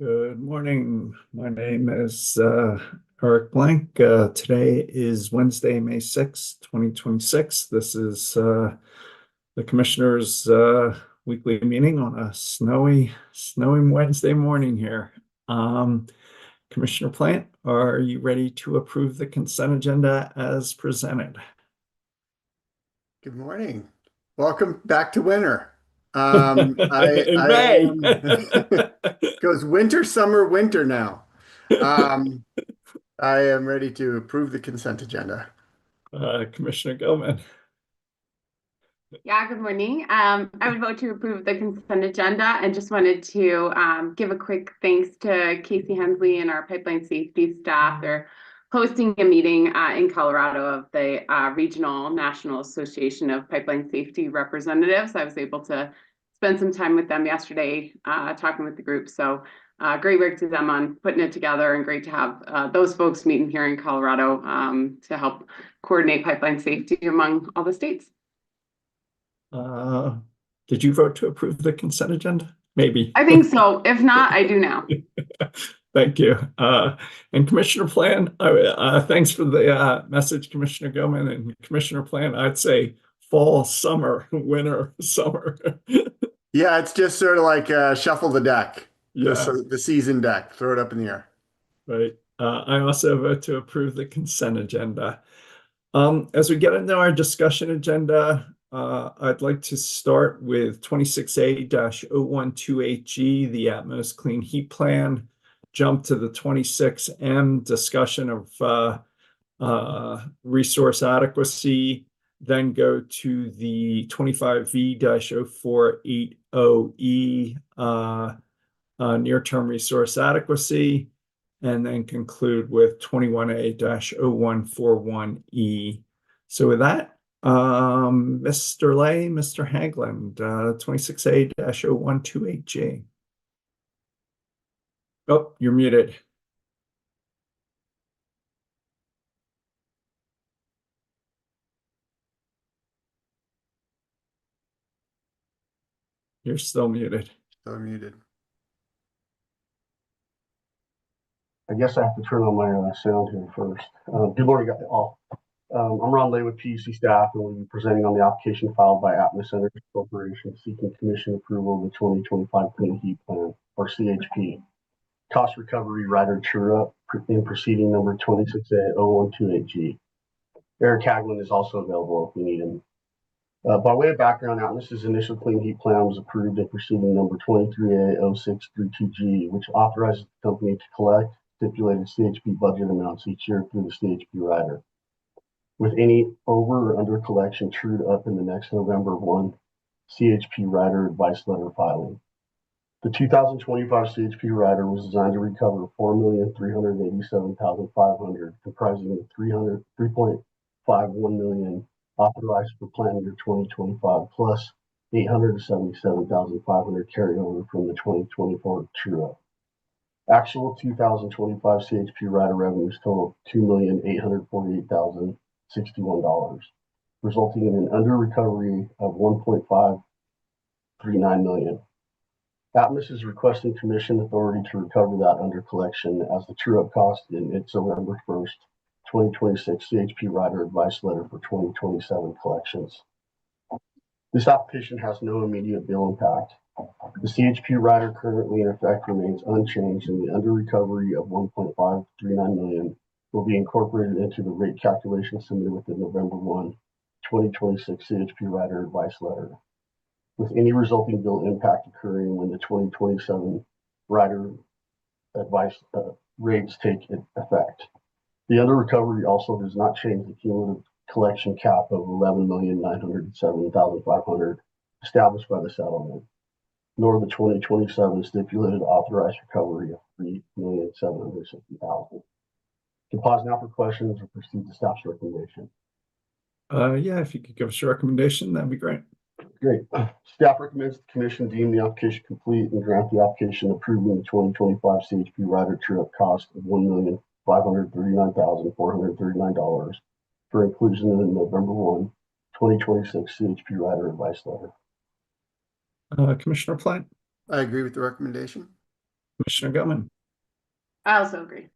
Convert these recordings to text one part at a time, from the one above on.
Good morning. My name is Eric Blank. Today is Wednesday, May 6th, 2026. This is the Commissioners' weekly meeting on a snowy Wednesday morning here. Um, Commissioner Plant, are you ready to approve the consent agenda as presented? Good morning. Welcome back to winter. I In I May. am goes winter, summer, winter now. Um, I am ready to approve the consent agenda. Commissioner Gilman. Yeah, good morning. I would vote to approve the consent agenda and just wanted to give a quick thanks to Casey Hensley and our pipeline safety staff. They're hosting a meeting in Colorado of the Regional National Association of Pipeline Safety Representatives. I was able to spend some time with them yesterday talking with the group. So great work to them on putting it together, and great to have those folks meeting here in Colorado to help coordinate pipeline safety among all the states. Uh, did you vote to approve the consent agenda? Maybe. I think so. If not, I do now. Thank you. And Commissioner Plan, thanks for the message, Commissioner Gilman. And Commissioner Plan, I'd say fall, summer, winter, summer. Yeah, it's just sort of like shuffle the deck, Yeah, the season deck, throw it up in the air. right. I also vote to approve the consent agenda. As we get into our discussion agenda, I'd like to start with 26A-0128G, the Atmos Clean Heat Plan, jump to the 26M discussion of resource adequacy, then go to the 25V-0480E, near-term resource adequacy, and then conclude with 21A-0141E. So with that, Mr. Lay, Mr. Hagland, 26A-0128G. Oh, you're muted. You're still muted. So muted. I guess I have to turn on my sound here first. Good morning, all. I'm Ron Lay with PUC staff, and we'll be presenting on the application filed by Atmos Energy Corporation seeking commission approval of the 2025 Clean Heat Plan, or CHP. Cost recovery rider true-up in proceeding number 26A0128G. Eric Hagland is also available if we need him. By way of background, Atmos's initial Clean Heat Plan was approved in proceeding number 23A0632G, which authorizes the company to collect stipulated CHP budget amounts each year through the CHP rider, with any over or under collection trued up in the next November 1 CHP rider advice letter filing. The 2025 CHP rider was designed to recover $4,387,500, comprising the $3.51 million authorized for plan year 2025 plus $877,500 carryover from the 2024 true-up. Actual 2025 CHP rider revenues totaled $2,848,061, resulting in an under recovery of $1.539 million. Atmos is requesting commission authority to recover that under collection as the true-up cost in its November 1st, 2026 CHP rider advice letter for 2027 collections. This application has no immediate bill impact. The CHP rider currently in effect remains unchanged, and the under recovery of $1.539 million will be incorporated into the rate calculation submitted with the November 1, 2026 CHP rider advice letter, with any resulting bill impact occurring when the 2027 rider advice rates take effect. The under recovery also does not change the cumulative collection cap of $11,907,500 established by the settlement, nor the 2027 stipulated authorized recovery of $3,760,000. Can pause now for questions or proceed to staff's recommendation. Yeah, if you could give us a recommendation, that'd be great. Great. Staff recommends the commission deem the application complete and grant the application approving the 2025 CHP rider true-up cost of $1,539,439 for inclusion in the November 1, 2026 CHP rider advice letter. Commissioner Plant. I agree with the recommendation. Commissioner Gilman, I also agree.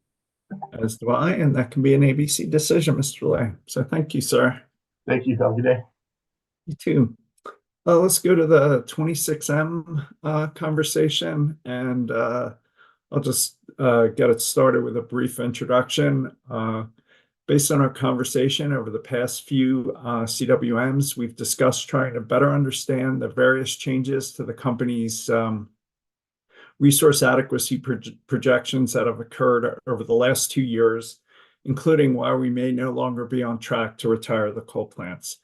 as do I, and that can be an ABC decision, Mr. Lay. So thank you, sir. Thank you. Have a good day. You too. Let's go to the 26M conversation, and I'll just get it started with a brief introduction. Based on our conversation over the past few CWMs, we've discussed trying to better understand the various changes to the company's resource adequacy projections that have occurred over the last 2 years, including why we may no longer be on track to retire the coal plants.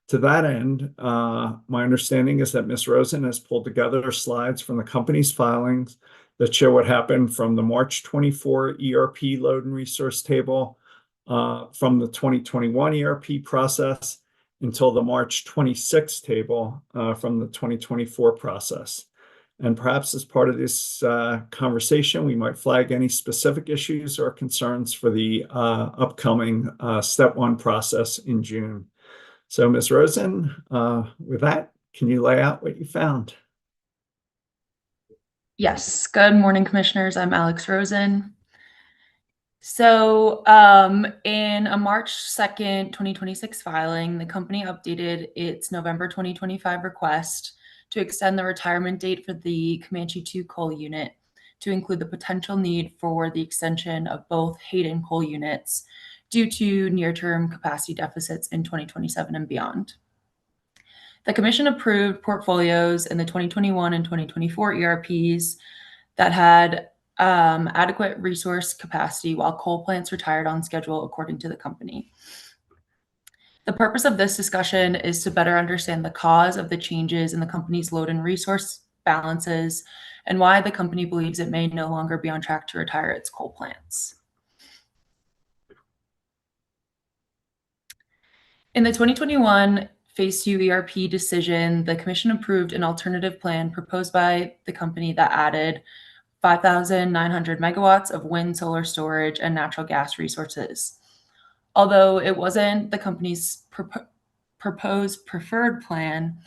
To that end, my understanding is that Ms. Rosen has pulled together slides from the company's filings that show what happened from the March 24 ERP load and resource table, from the 2021 ERP process until the March 26 table from the 2024 process. And perhaps as part of this conversation, we might flag any specific issues or concerns for the upcoming Step 1 process in June. So, Ms. Rosen, with that, can you lay out what you found? Yes. Good morning, commissioners. I'm Alex Rosen. So in a March 2nd, 2026 filing, the company updated its November 2025 request to extend the retirement date for the Comanche 2 coal unit to include the potential need for the extension of both Hayden coal units due to near-term capacity deficits in 2027 and beyond. The commission approved portfolios in the 2021 and 2024 ERPs that had adequate resource capacity while coal plants retired on schedule according to the company. The purpose of this discussion is to better understand the cause of the changes in the company's load and resource balances and why the company believes it may no longer be on track to retire its coal plants. In the 2021 Phase 2 ERP decision, the commission approved an alternative plan proposed by the company that added 5,900 megawatts of wind, solar storage, and natural gas resources. Although it wasn't the company's proposed preferred plan,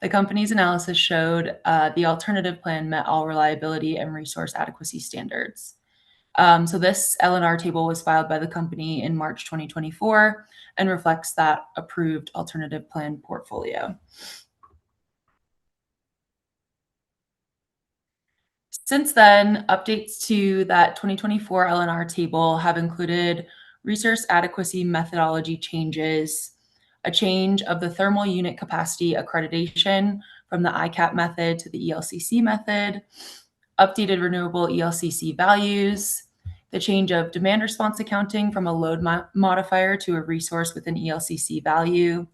the company's analysis showed the alternative plan met all reliability and resource adequacy standards. So this L&R table was filed by the company in March 2024 and reflects that approved alternative plan portfolio. Since then, updates to that 2024 L&R table have included resource adequacy methodology changes, a change of the thermal unit capacity accreditation from the ICAP method to the ELCC method, updated renewable ELCC values, the change of demand response accounting from a load modifier to a resource with an ELCC value,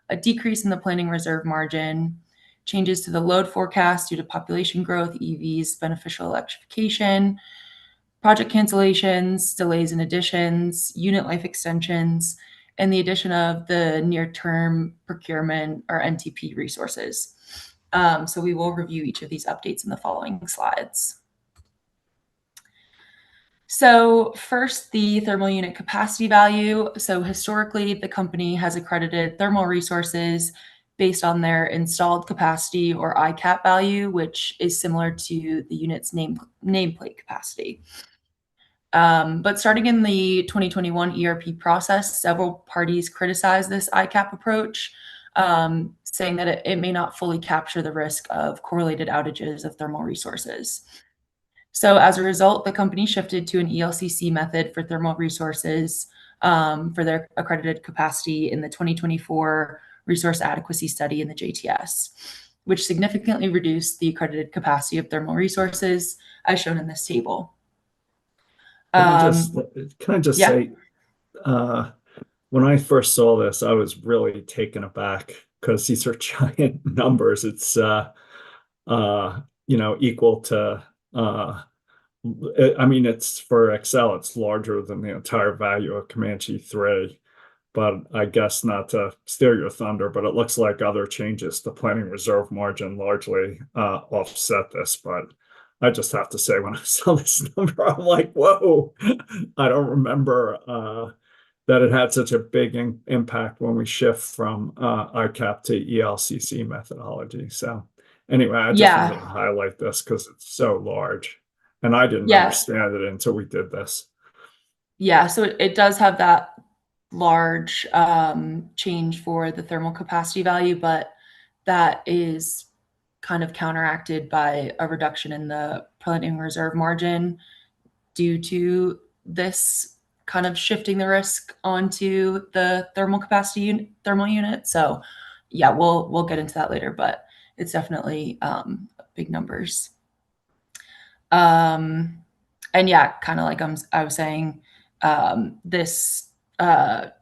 a decrease in the planning reserve margin, changes to the load forecast due to population growth, EVs, beneficial electrification, project cancellations, delays and additions, unit life extensions, and the addition of the near-term procurement or NTP resources. So we will review each of these updates in the following slides. So first, the thermal unit capacity value. So historically, the company has accredited thermal resources based on their installed capacity or ICAP value, which is similar to the unit's nameplate capacity. But starting in the 2021 ERP process, several parties criticized this ICAP approach, saying that it may not fully capture the risk of correlated outages of thermal resources. So as a result, the company shifted to an ELCC method for thermal resources for their accredited capacity in the 2024 resource adequacy study in the JTS, which significantly reduced the accredited capacity of thermal resources as shown in this table. Can I just yeah. say, when I first saw this, I was really taken aback because these are giant numbers. It's equal to I mean, it's for Excel, it's larger than the entire value of Comanche 3. But I guess not to steal your thunder, but it looks like other changes to planning reserve margin largely offset this. But I just have to say, when I saw this number, I'm like, whoa, I don't remember that it had such a big impact when we shift from ICAP to ELCC methodology. So anyway, I just wanted to highlight this because it's so large. And I didn't Yeah. understand it until we did this. Yeah, so it does have that large change for the thermal capacity value, but that is kind of counteracted by a reduction in the planning reserve margin due to this kind of shifting the risk onto the thermal unit. So yeah, we'll get into that later, but it's definitely big numbers. And yeah, kind of like I was saying, this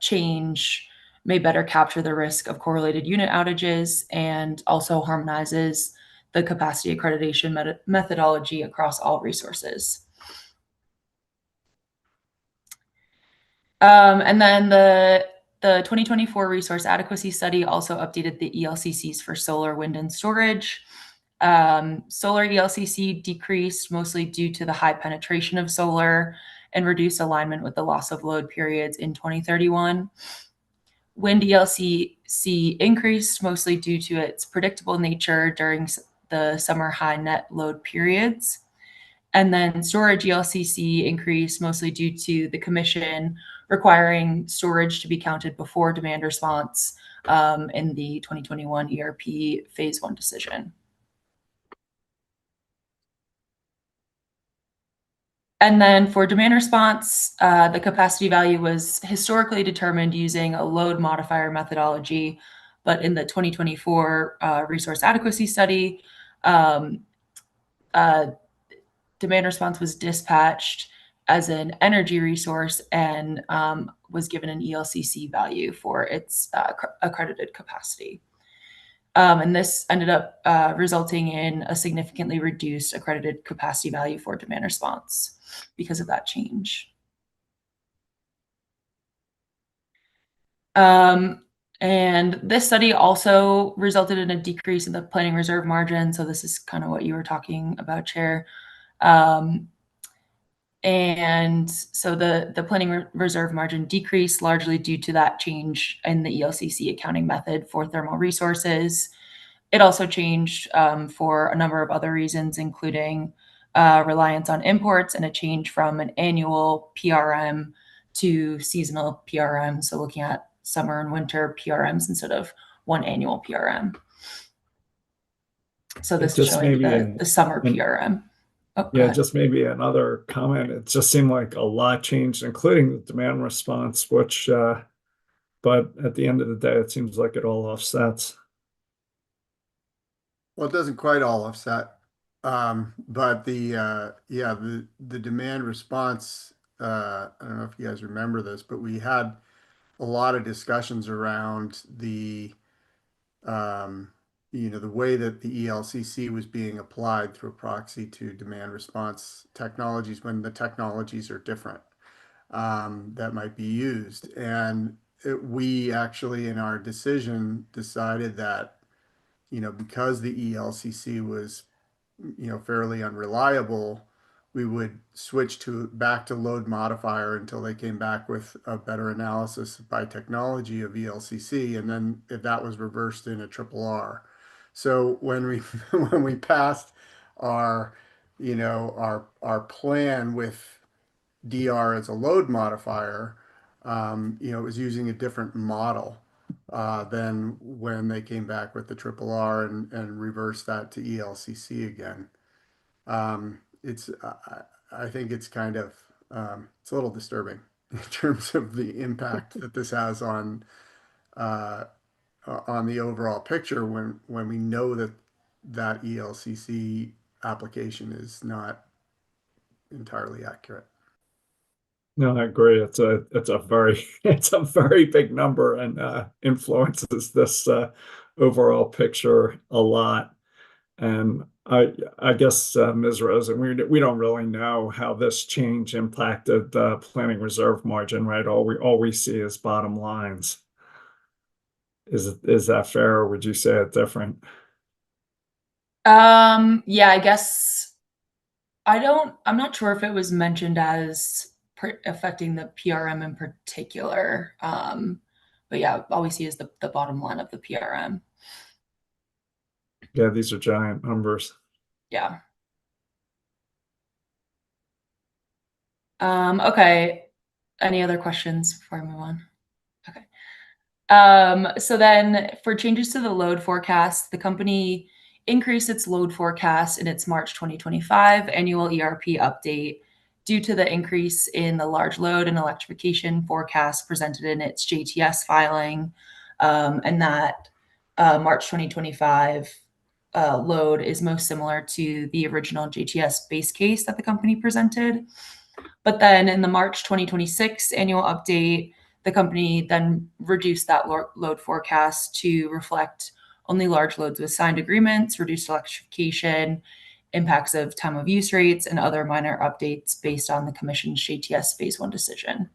change may better capture the risk of correlated unit outages and also harmonizes the capacity accreditation methodology across all resources. And then the 2024 resource adequacy study also updated the ELCCs for solar, wind, and storage. Solar ELCC decreased mostly due to the high penetration of solar and reduced alignment with the loss of load periods in 2031. Wind ELCC increased mostly due to its predictable nature during the summer high net load periods. And then storage ELCC increased mostly due to the commission requiring storage to be counted before demand response in the 2021 ERP phase 1 decision. And then for demand response, the capacity value was historically determined using a load modifier methodology, but in the 2024 resource adequacy study, demand response was dispatched as an energy resource and was given an ELCC value for its accredited capacity. And this ended up resulting in a significantly reduced accredited capacity value for demand response because of that change. And this study also resulted in a decrease in the planning reserve margin. So this is kind of what you were talking about, Chair. And so the planning reserve margin decreased largely due to that change in the ELCC accounting method for thermal resources. It also changed for a number of other reasons, including reliance on imports and a change from an annual PRM to seasonal PRM. So looking at summer and winter PRMs instead of one annual PRM. So this is showing the summer PRM. Oh, yeah, just maybe another comment. It just seemed like a lot changed, including the demand response, which, but at the end of the day, it seems like it all offsets. Well, it doesn't quite all offset. But the demand response, I don't know if you guys remember this, but we had a lot of discussions around the the way that the ELCC was being applied through a proxy to demand response technologies when the technologies are different that might be used. And we actually, in our decision, decided that, because the ELCC was, fairly unreliable, we would switch back to load modifier until they came back with a better analysis by technology of ELCC, and then if that was reversed in a triple R. So when we when we passed our our plan with DR as a load modifier, it was using a different model than when they came back with the triple R and reversed that to ELCC again. It's I think it's kind of it's a little disturbing in terms of the impact that this has on the overall picture when we know that that ELCC application is not entirely accurate. No, I agree. It's a very it's a very big number and influences this overall picture a lot. And I guess Ms. Rosen, we don't really know how this change impacted the planning reserve margin, right? All we see is bottom lines. Is that fair, or would you say it different? Yeah, I guess I'm not sure if it was mentioned as affecting the PRM in particular. But yeah, all we see is the bottom line of the PRM. Yeah, these are giant numbers. Yeah. Okay. Any other questions before I move on? Okay. So then for changes to the load forecast, the company increased its load forecast in its March 2025 annual ERP update due to the increase in the large load and electrification forecast presented in its JTS filing, and that March 2025 load is most similar to the original JTS base case that the company presented. But then in the March 2026 annual update, the company then reduced that load forecast to reflect only large loads with signed agreements, reduced electrification, impacts of time of use rates, and other minor updates based on the commission's JTS Phase 1 decision.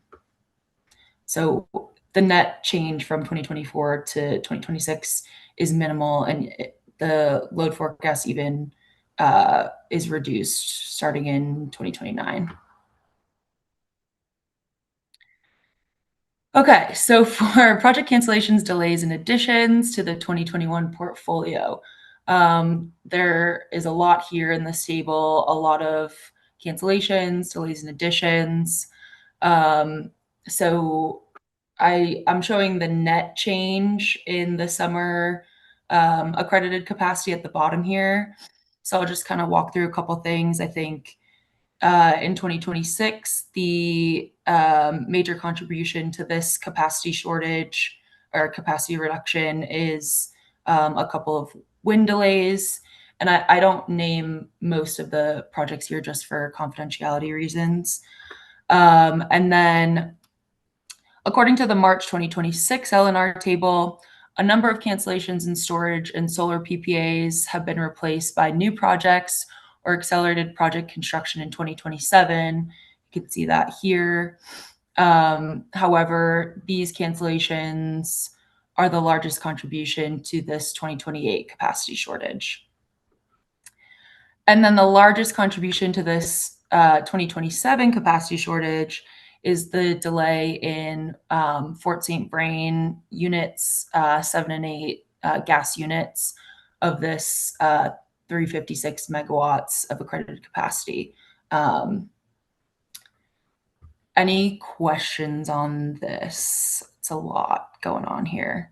So the net change from 2024 to 2026 is minimal, and the load forecast even is reduced starting in 2029. Okay, so for project cancellations, delays, and additions to the 2021 portfolio, there is a lot here in this table, a lot of cancellations, delays, and additions. So I'm showing the net change in the summer accredited capacity at the bottom here. So I'll just kind of walk through a couple things. I think in 2026, the major contribution to this capacity shortage or capacity reduction is a couple of wind delays. And I don't name most of the projects here just for confidentiality reasons. And then according to the March 2026 LNR table, a number of cancellations in storage and solar PPAs have been replaced by new projects or accelerated project construction in 2027. You can see that here. However, these cancellations are the largest contribution to this 2028 capacity shortage. And then the largest contribution to this 2027 capacity shortage is the delay in Fort St. Vrain units 7 and 8 gas units of this 356 megawatts of accredited capacity. Any questions on this? It's a lot going on here.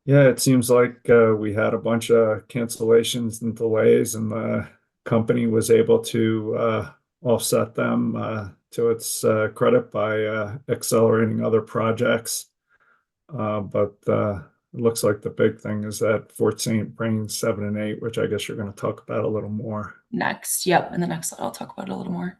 Yeah, it seems like we had a bunch of cancellations and delays, and the company was able to offset them to its credit by accelerating other projects. But it looks like the big thing is that Fort St. Vrain 7 and 8, which I guess you're going to talk about a little more. Next, yep, in the next slide, I'll talk about it a little more.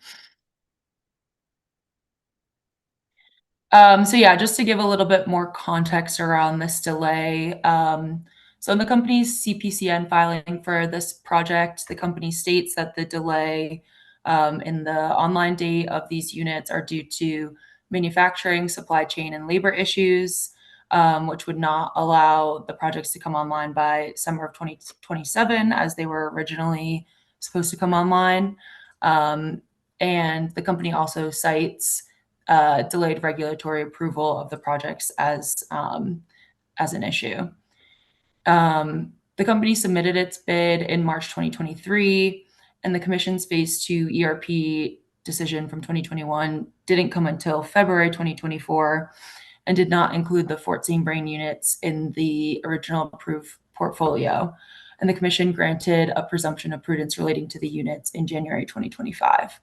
So yeah, just to give a little bit more context around this delay. So in the company's CPCN filing for this project, the company states that the delay in the online date of these units are due to manufacturing, supply chain, and labor issues, which would not allow the projects to come online by summer of 2027 as they were originally supposed to come online. And the company also cites delayed regulatory approval of the projects as an issue. The company submitted its bid in March 2023, and the commission's phase 2 ERP decision from 2021 didn't come until February 2024 and did not include the Fort St. Vrain units in the original approved portfolio. And the commission granted a presumption of prudence relating to the units in January 2025.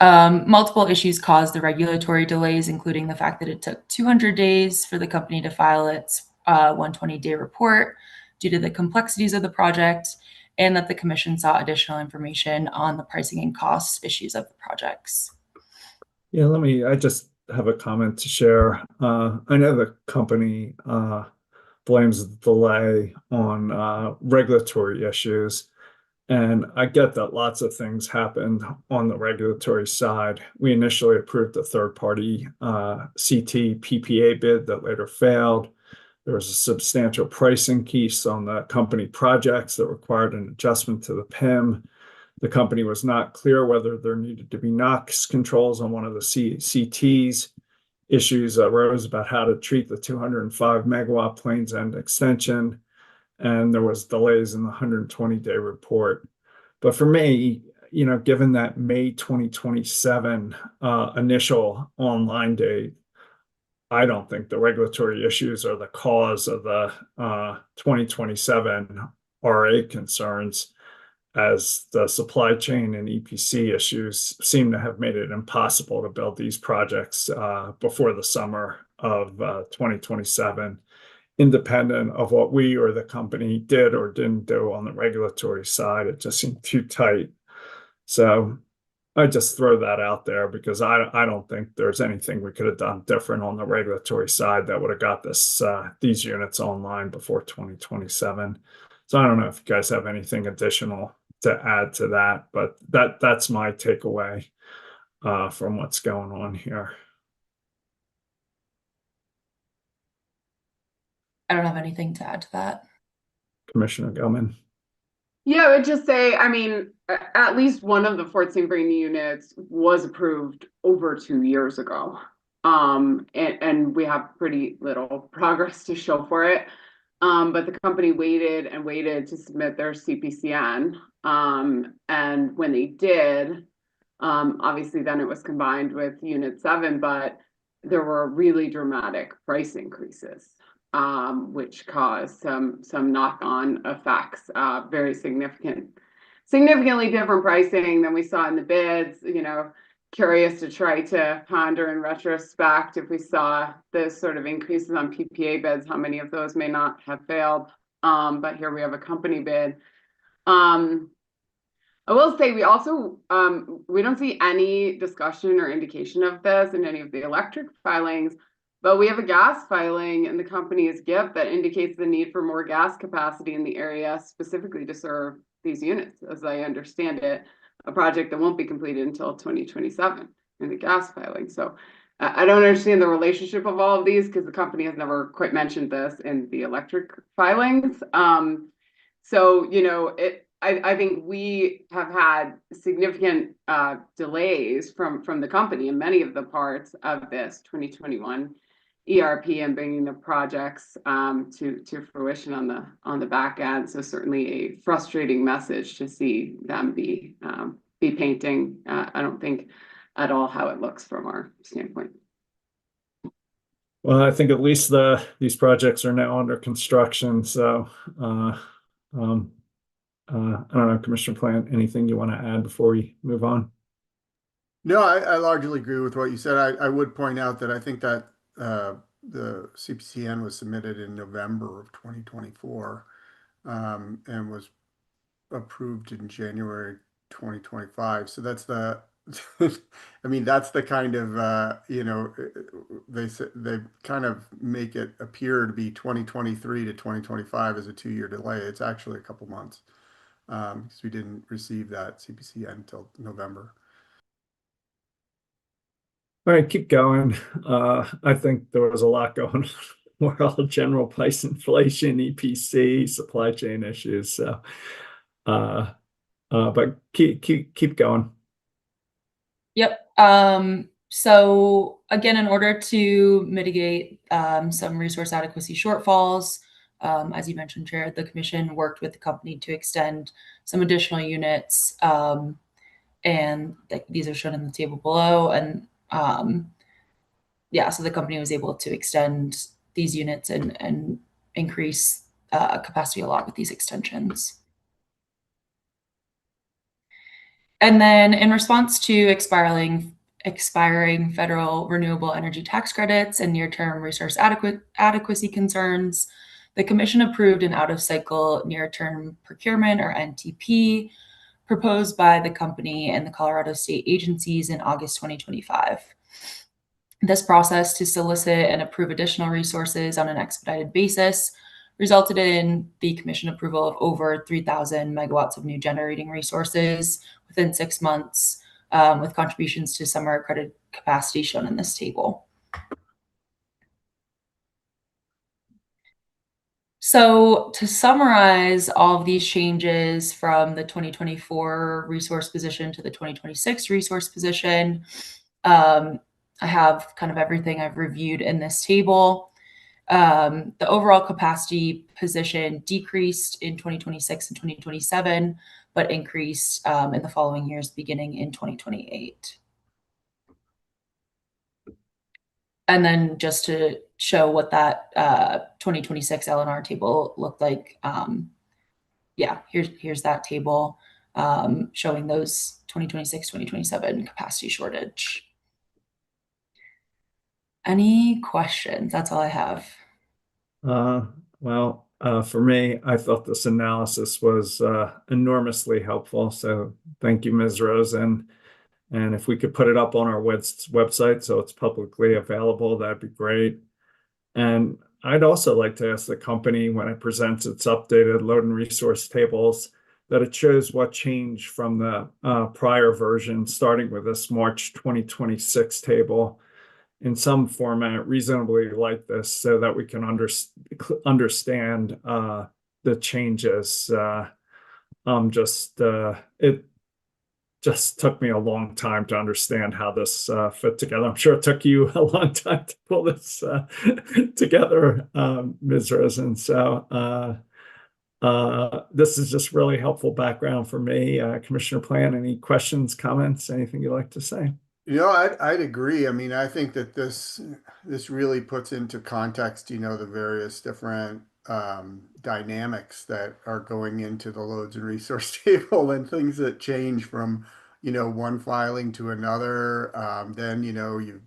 Multiple issues caused the regulatory delays, including the fact that it took 200 days for the company to file its 120-day report due to the complexities of the project, and that the commission sought additional information on the pricing and cost issues of the projects. Yeah, I just have a comment to share. I know the company blames the delay on regulatory issues. And I get that lots of things happened on the regulatory side. We initially approved a third-party CT PPA bid that later failed. There was a substantial price increase on the company projects that required an adjustment to the PIM. The company was not clear whether there needed to be NOx controls on one of the CTs. Issues arose about how to treat the 205 megawatt Plains End extension, and there was delays in the 120-day report. But for me, given that May 2027 initial online date, I don't think the regulatory issues are the cause of the 2027 RA concerns, as the supply chain and EPC issues seem to have made it impossible to build these projects before the summer of 2027, independent of what we or the company did or didn't do on the regulatory side. It just seemed too tight. So I just throw that out there because I don't think there's anything we could have done different on the regulatory side that would have got these units online before 2027. So I don't know if you guys have anything additional to add to that, but that's my takeaway from what's going on here. I don't have anything to add to that. Commissioner Gilman. Yeah, I would just say, I mean, at least one of the Fort St. Brini units was approved over 2 years ago. And we have pretty little progress to show for it. But the company waited and waited to submit their CPCN. And when they did, obviously then it was combined with Unit 7, but there were really dramatic price increases, which caused some knock-on effects, very significantly different pricing than we saw in the bids. Curious to try to ponder in retrospect if we saw those sort of increases on PPA bids, how many of those may not have failed. But here we have a company bid. I will say we also we don't see any discussion or indication of this in any of the electric filings, but we have a gas filing in the company's GIP that indicates the need for more gas capacity in the area, specifically to serve these units, as I understand it, a project that won't be completed until 2027 in the gas filing. So I don't understand the relationship of all of these because the company has never quite mentioned this in the electric filings. So, I think we have had significant delays from the company in many of the parts of this 2021 ERP and bringing the projects to fruition on the back end. So certainly a frustrating message to see them be painting. I don't think at all how it looks from our standpoint. Well, I think at least these projects are now under construction. So I don't know, Commissioner Plant, anything you want to add before we move on? No, I largely agree with what you said. I would point out that I think that the CPCN was submitted in November of 2024 and was approved in January 2025. So that's the, I mean, that's the kind of, they kind of make it appear to be 2023 to 2025 as a 2-year delay. It's actually a couple months because we didn't receive that CPCN until November. All right, keep going. I think there was a lot going on. More all general price inflation, EPC, supply chain issues. So, but keep going. Yep. So again, in order to mitigate some resource adequacy shortfalls, as you mentioned, Chair, the Commission worked with the company to extend some additional units, and these are shown in the table below. And so the company was able to extend these units and increase capacity a lot with these extensions. And then in response to expiring federal renewable energy tax credits and near-term resource adequacy concerns, the Commission approved an out-of-cycle near-term procurement, or NTP, proposed by the company and the Colorado state agencies in August 2025. This process to solicit and approve additional resources on an expedited basis resulted in the Commission approval of over 3,000 megawatts of new generating resources within 6 months, with contributions to summer accredited capacity shown in this table. So to summarize all of these changes from the 2024 resource position to the 2026 resource position, I have kind of everything I've reviewed in this table. The overall capacity position decreased in 2026 and 2027 but increase in the following years beginning in 2028. And then just to show what that 2026 LNR table looked like, yeah, here's that table showing those 2026, 2027 capacity shortage. Any questions? That's all I have. Well, for me, I thought this analysis was enormously helpful. So thank you, Ms. Rosen. And if we could put it up on our website so it's publicly available, that'd be great. And I'd also like to ask the company when it presents its updated load and resource tables that it shows what changed from the prior version, starting with this March 2026 table in some format reasonably like this so that we can understand the changes. It just took me a long time to understand how this fit together. I'm sure it took you a long time to pull this together, Ms. Rosen. So this is just really helpful background for me. Commissioner Plan, any questions, comments, anything you'd like to say? I'd agree. I mean, I think that this really puts into context, the various different dynamics that are going into the loads and resource table and things that change from, one filing to another. Then,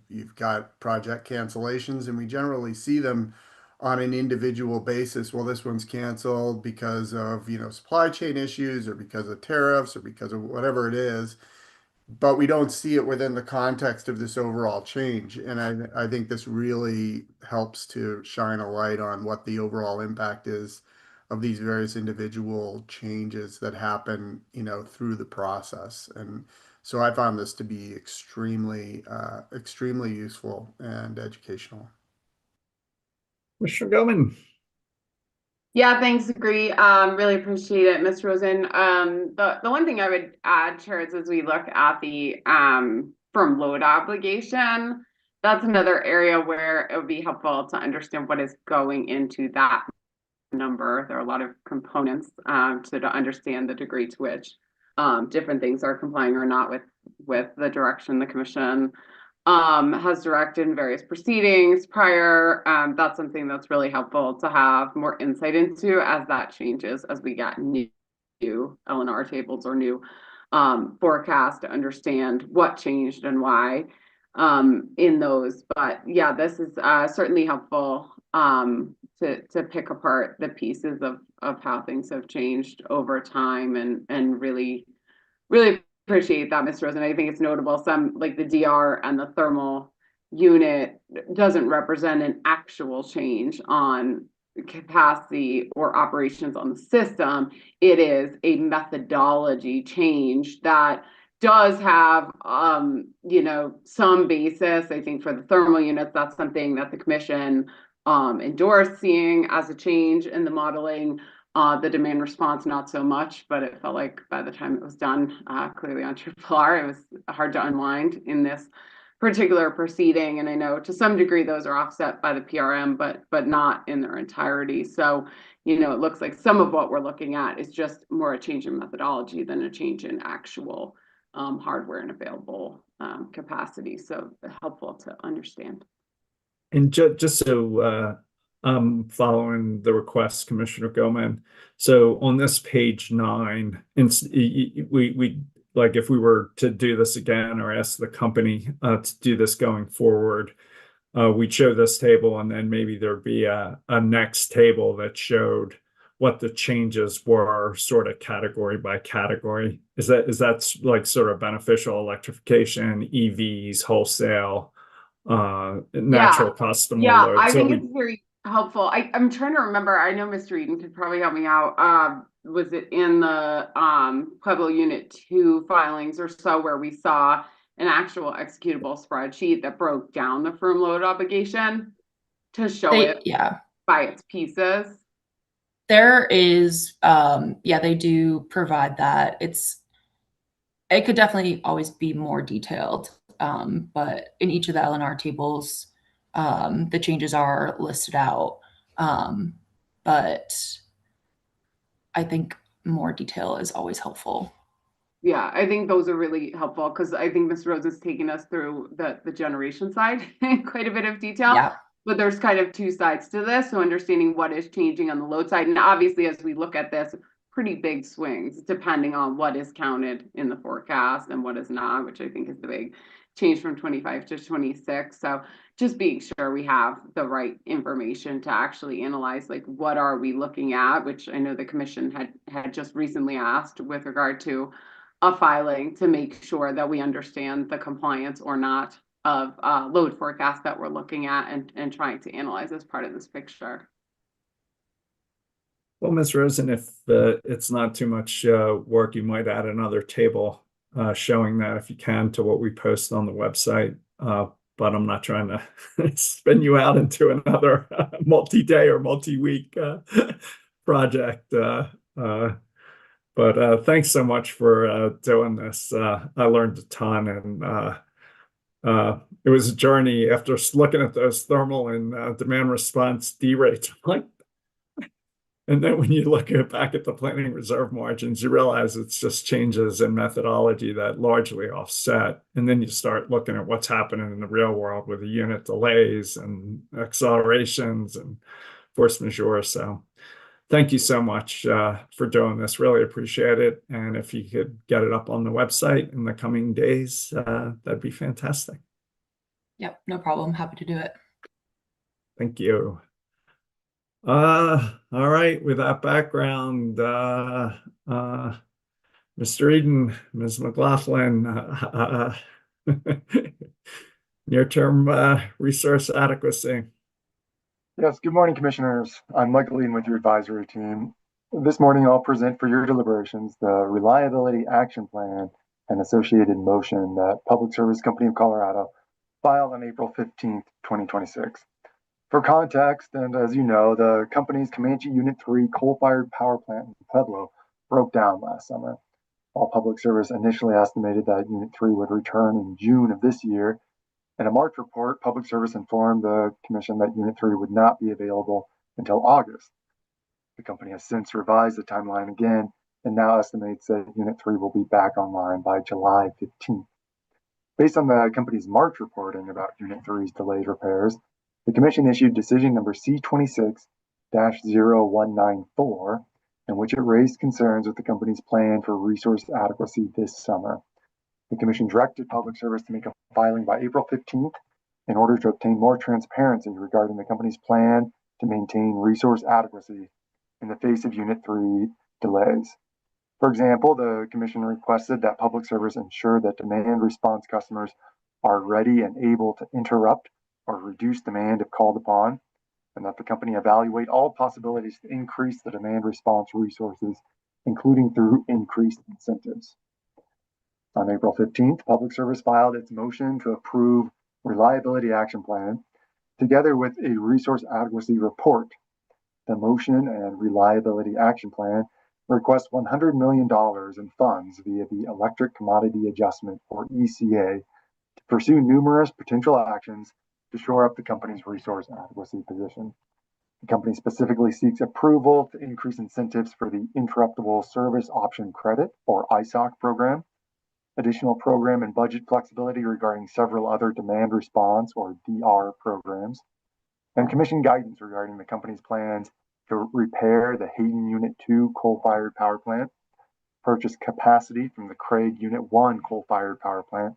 you've got project cancellations, and we generally see them on an individual basis. Well, this one's canceled because of, supply chain issues or because of tariffs or because of whatever it is, but we don't see it within the context of this overall change. And I think this really helps to shine a light on what the overall impact is of these various individual changes that happen, through the process. And so I found this to be extremely useful and educational. Commissioner Goman. Yeah, thanks, agree. Really appreciate it, Ms. Rosen. The one thing I would add, Chair, is as we look at the firm load obligation, that's another area where it would be helpful to understand what is going into that number. There are a lot of components to understand the degree to which different things are complying or not with the direction the Commission has directed in various proceedings prior. That's something that's really helpful to have more insight into as that changes, as we get new LNR tables or new forecasts to understand what changed and why in those. But yeah, this is certainly helpful to pick apart the pieces of how things have changed over time and really appreciate that, Ms. Rosen. I think it's notable. Some like the DR and the thermal unit doesn't represent an actual change on capacity or operations on the system. It is a methodology change that does have some basis. I think for the thermal units, that's something that the Commission endorsed seeing as a change in the modeling. The demand response, not so much, but it felt like by the time it was done, clearly on Triple R, it was hard to unwind in this particular proceeding. And I know to some degree those are offset by the PRM, but not in their entirety. So, it looks like some of what we're looking at is just more a change in methodology than a change in actual hardware and available capacity. So helpful to understand. And just so following the request, Commissioner Goman. So on this page 9, and we like if we were to do this again or ask the company to do this going forward, we'd show this table, and then maybe there'd be a next table that showed what the changes were, sort of category by category. Is that like sort of beneficial? Electrification, EVs, wholesale, natural customer load. I think it's very helpful. I'm trying to remember. I know Mr. Eden could probably help me out. Was it in the Pueblo Unit 2 filings or so where we saw an actual executable spreadsheet that broke down the firm load obligation to show it by its pieces? There is, they do provide that. It could definitely always be more detailed, but in each of the LNR tables, the changes are listed out. But I think more detail is always helpful. Yeah, I think those are really helpful because I think Ms. Rose has taken us through the generation side in quite a bit of detail. Yeah. But there's kind of two sides to this. So understanding what is changing on the load side. And obviously, as we look at this, pretty big swings depending on what is counted in the forecast and what is not, which I think is the big change from 25 to 26. So just being sure we have the right information to actually analyze, like, what are we looking at, which I know the commission had just recently asked with regard to a filing to make sure that we understand the compliance or not of load forecast that we're looking at and trying to analyze as part of this picture. Well, Ms. Rosen, if it's not too much work, you might add another table showing that if you can to what we post on the website. But I'm not trying to spin you out into another multi-day or multi-week project. But thanks so much for doing this. I learned a ton, and it was a journey after looking at those thermal and demand response D rates. Like, and then when you look back at the planning reserve margins, you realize it's just changes in methodology that largely offset. And then you start looking at what's happening in the real world with the unit delays and accelerations and force majeure. So thank you so much for doing this. Really appreciate it. And if you could get it up on the website in the coming days, that'd be fantastic. Yep, no problem. Happy to do it. Thank you. All right, with that background, Mr. Eden, Ms. McLaughlin, near-term resource adequacy. Yes, good morning, Commissioners. I'm Michael Eden with your advisory team. This morning, I'll present for your deliberations the Reliability Action Plan and associated motion that Public Service Company of Colorado filed on April 15th, 2026. For context, and as you know, the company's Comanche Unit 3 coal-fired power plant in Pueblo broke down last summer. While Public Service initially estimated that Unit 3 would return in June of this year, in a March report, Public Service informed the Commission that Unit 3 would not be available until August. The company has since revised the timeline again and now estimates that Unit 3 will be back online by July 15th. Based on the company's March reporting about Unit 3's delayed repairs, the Commission issued decision number C26-0194, in which it raised concerns with the company's plan for resource adequacy this summer. The Commission directed Public Service to make a filing by April 15th in order to obtain more transparency regarding the company's plan to maintain resource adequacy in the face of Unit 3 delays. For example, the Commission requested that Public Service ensure that demand response customers are ready and able to interrupt or reduce demand if called upon, and that the company evaluate all possibilities to increase the demand response resources, including through increased incentives. On April 15th, Public Service filed its motion to approve Reliability Action Plan, together with a Resource Adequacy Report. The motion and Reliability Action Plan request $100 million in funds via the Electric Commodity Adjustment, or ECA, to pursue numerous potential actions to shore up the company's resource adequacy position. The company specifically seeks approval to increase incentives for the Interruptible Service Option Credit, or ISOC program, additional program and budget flexibility regarding several other demand response, or DR programs, and Commission guidance regarding the company's plans to repair the Hayden Unit 2 coal-fired power plant, purchase capacity from the Craig Unit 1 coal-fired power plant,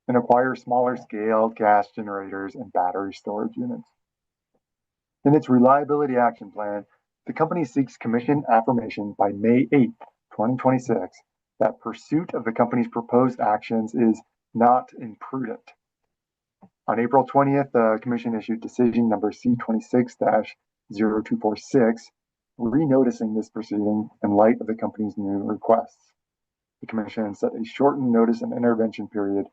and acquire smaller scale gas generators and battery storage units. In its Reliability Action Plan, the company seeks Commission affirmation by May 8, 2026, that pursuit of the company's proposed actions is not imprudent. On April 20th, the Commission issued decision number C26-0246, renoticing this proceeding in light of the company's new requests. The Commission set a shortened notice and intervention period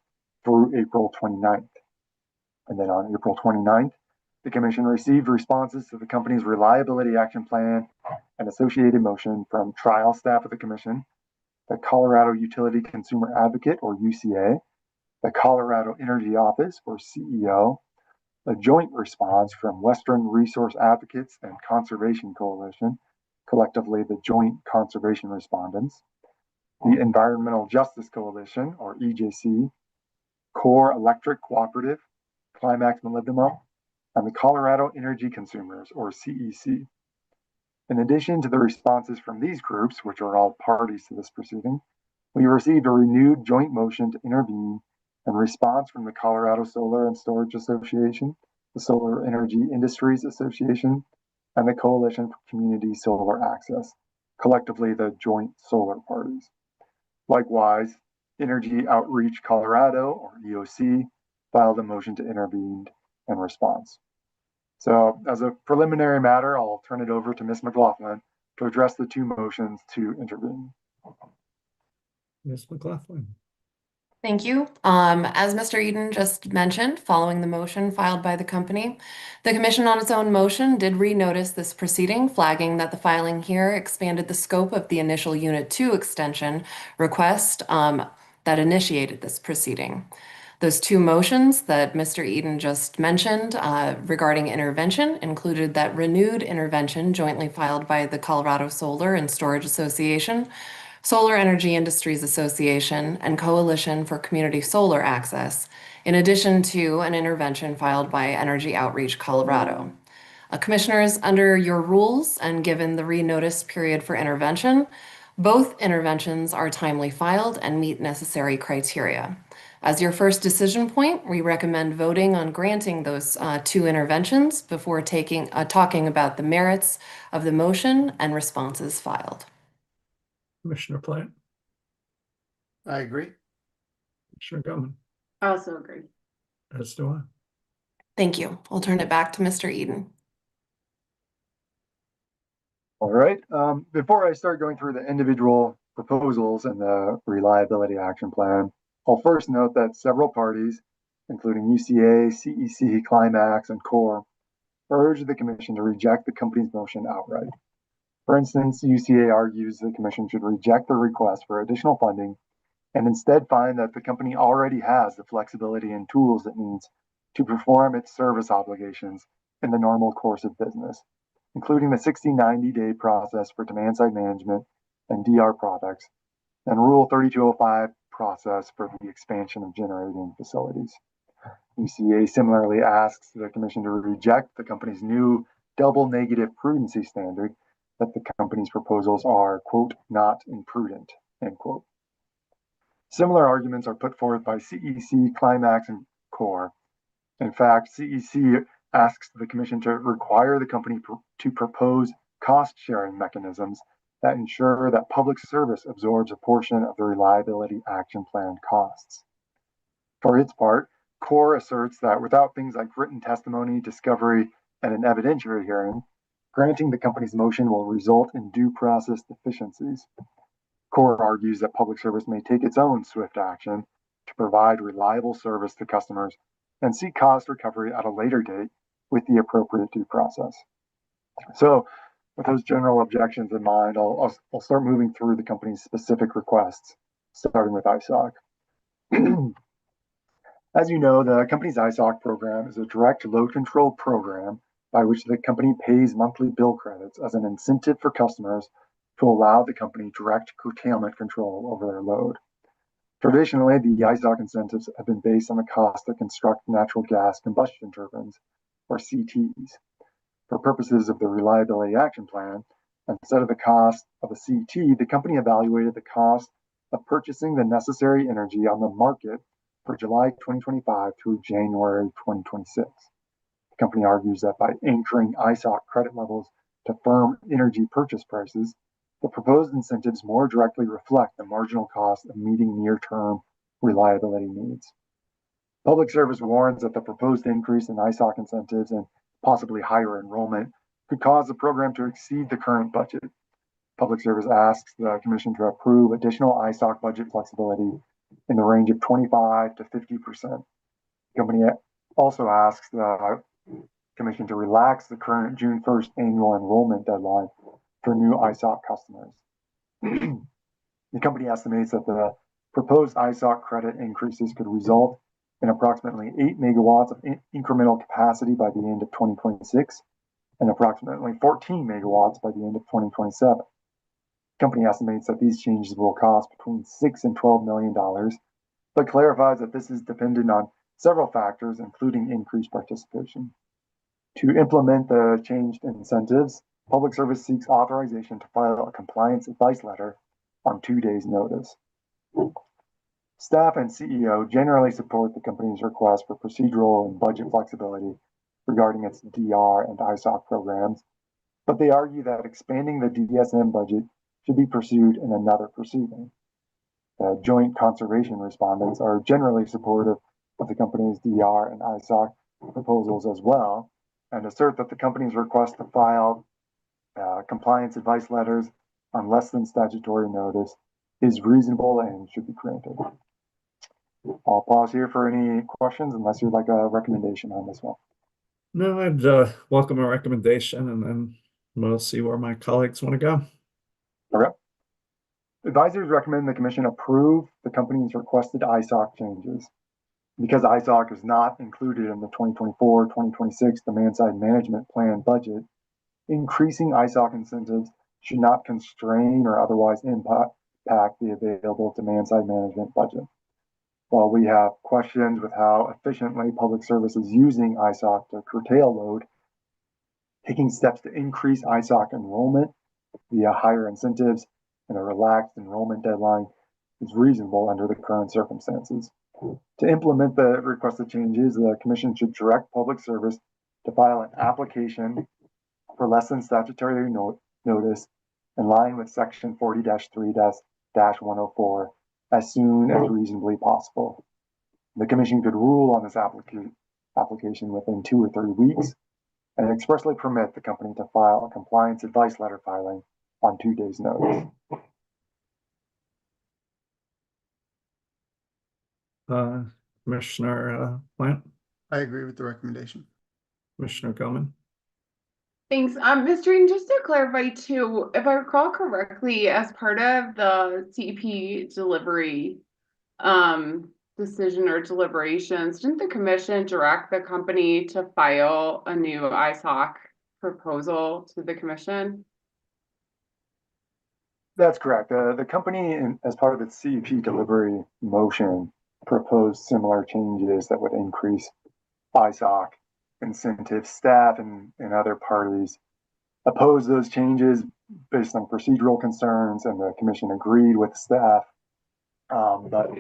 through April 29th. And then on April 29th, the Commission received responses to the company's Reliability Action Plan and associated motion from trial staff of the Commission, the Colorado Utility Consumer Advocate, or UCA, the Colorado Energy Office, or CEO, a joint response from Western Resource Advocates and Conservation Coalition, collectively the Joint Conservation Respondents, the Environmental Justice Coalition, or EJC, Core Electric Cooperative, Climax Molybdenum, and the Colorado Energy Consumers, or CEC. In addition to the responses from these groups, which are all parties to this proceeding, we received a renewed joint motion to intervene and response from the Colorado Solar and Storage Association, the Solar Energy Industries Association, and the Coalition for Community Solar Access, collectively the joint solar parties. Likewise, Energy Outreach Colorado, or EOC, filed a motion to intervene in response. So, as a preliminary matter, I'll turn it over to Ms. McLaughlin to address the two motions to intervene. Ms. McLaughlin. Thank you. As Mr. Eden just mentioned, following the motion filed by the company, the commission on its own motion did renotice this proceeding, flagging that the filing here expanded the scope of the initial Unit 2 extension request that initiated this proceeding. Those two motions that Mr. Eden just mentioned regarding intervention included that renewed intervention jointly filed by the Colorado Solar and Storage Association, Solar Energy Industries Association, and Coalition for Community Solar Access, in addition to an intervention filed by Energy Outreach Colorado. Commissioners, under your rules and given the renotice period for intervention, both interventions are timely filed and meet necessary criteria. As your first decision point, we recommend voting on granting those two interventions before talking about the merits of the motion and responses filed. Commissioner Plant, I agree. Commissioner Gilman, I also agree. as do I. Thank you. I'll turn it back to Mr. Eden. All right. Before I start going through the individual proposals and the reliability action plan, I'll first note that several parties, including UCA, CEC, Climax, and CORE, urged the Commission to reject the company's motion outright. For instance, UCA argues the Commission should reject the request for additional funding and instead find that the company already has the flexibility and tools it needs to perform its service obligations in the normal course of business, including the 60-90-day process for demand-side management and DR products, and Rule 3205 process for the expansion of generating facilities. UCA similarly asks the Commission to reject the company's new double negative prudency standard that the company's proposals are, quote, not imprudent, end quote. Similar arguments are put forth by CEC, Climax, and CORE. In fact, CEC asks the Commission to require the company to propose cost-sharing mechanisms that ensure that public service absorbs a portion of the reliability action plan costs. For its part, CORE asserts that without things like written testimony, discovery, and an evidentiary hearing, granting the company's motion will result in due process deficiencies. CORE argues that public service may take its own swift action to provide reliable service to customers and seek cost recovery at a later date with the appropriate due process. So, with those general objections in mind, I'll start moving through the company's specific requests, starting with ISOC. As you know, the company's ISOC program is a direct load control program by which the company pays monthly bill credits as an incentive for customers to allow the company direct curtailment control over their load. Traditionally, the ISOC incentives have been based on the cost to construct natural gas combustion turbines, or CTs. For purposes of the Reliability Action Plan, instead of the cost of a CT, the company evaluated the cost of purchasing the necessary energy on the market for July 2025 through January 2026. The company argues that by anchoring ISOC credit levels to firm energy purchase prices, the proposed incentives more directly reflect the marginal cost of meeting near-term reliability needs. Public Service warns that the proposed increase in ISOC incentives and possibly higher enrollment could cause the program to exceed the current budget. Public Service asks the Commission to approve additional ISOC budget flexibility in the range of 25 to 50%. The company also asks the Commission to relax the current June 1st annual enrollment deadline for new ISOC customers. The company estimates that the proposed ISOC credit increases could result in approximately 8 megawatts of incremental capacity by the end of 2026 and approximately 14 megawatts by the end of 2027. The company estimates that these changes will cost between $6 and $12 million, but clarifies that this is dependent on several factors, including increased participation. To implement the changed incentives, Public Service seeks authorization to file a compliance advice letter on 2 days' notice. Staff and CEO generally support the company's request for procedural and budget flexibility regarding its DR and ISOC programs, but they argue that expanding the DSM budget should be pursued in another proceeding. Joint conservation respondents are generally supportive of the company's DR and ISOC proposals as well, and assert that the company's request to file compliance advice letters on less than statutory notice is reasonable and should be granted. I'll pause here for any questions unless you'd like a recommendation on this one. No, I'd welcome a recommendation, and then we'll see where my colleagues want to go. Okay. Advisors recommend the commission approve the company's requested ISOC changes. Because ISOC is not included in the 2024-2026 demand-side management plan budget, increasing ISOC incentives should not constrain or otherwise impact the available demand-side management budget. While we have questions with how efficiently Public Service is using ISOC to curtail load, taking steps to increase ISOC enrollment via higher incentives and a relaxed enrollment deadline is reasonable under the current circumstances. To implement the requested changes, the Commission should direct Public Service to file an application for less than statutory notice in line with Section 40-3-104 as soon as reasonably possible. The Commission could rule on this application within 2 or 3 weeks and expressly permit the company to file a compliance advice letter filing on 2 days' notice. Commissioner Plant, I agree with the recommendation. Commissioner Goman. Thanks. Mr. Eaton, just to clarify too, if I recall correctly, as part of the CEP delivery decision or deliberations, didn't the commission direct the company to file a new ISOC proposal to the commission? That's correct. The company, as part of its CEP delivery motion, proposed similar changes that would increase ISOC incentives. Staff and other parties opposed those changes based on procedural concerns, and the commission agreed with staff. But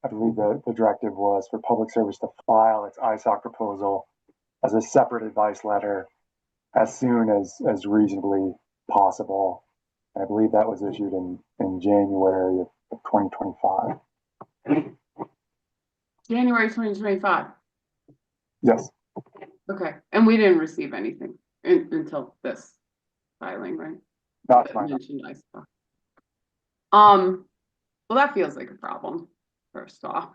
I believe the directive was for Public Service to file its ISOC proposal as a separate advice letter as soon as reasonably possible. I believe that was issued in January of 2025. January 2025. Yes. Okay, and we didn't receive anything until this filing, right? Not That mine. mentioned ISOC. Well, that feels like a problem, first off.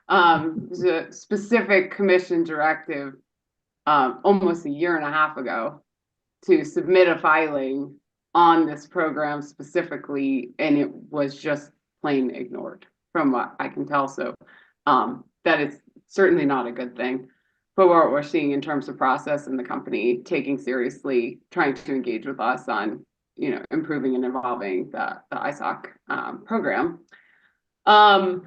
There's a specific commission directive almost a year and a half ago to submit a filing on this program specifically, and it was just plain ignored from what I can tell. So that is certainly not a good thing. But what we're seeing in terms of process and the company taking seriously, trying to engage with us on, improving and evolving the ISOC program. Other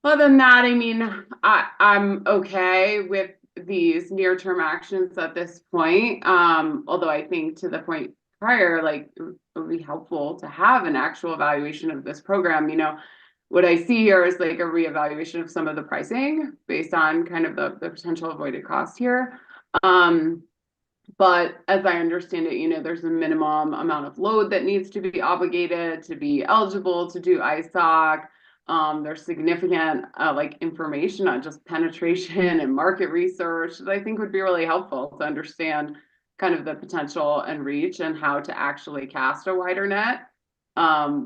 than that, I mean, I'm okay with these near-term actions at this point. Although I think to the point prior, like it would be helpful to have an actual evaluation of this program. What I see here is like a reevaluation of some of the pricing based on kind of the potential avoided cost here. But as I understand it, there's a minimum amount of load that needs to be obligated to be eligible to do ISOC. There's significant information on just penetration and market research that I think would be really helpful to understand kind of the potential and reach and how to actually cast a wider net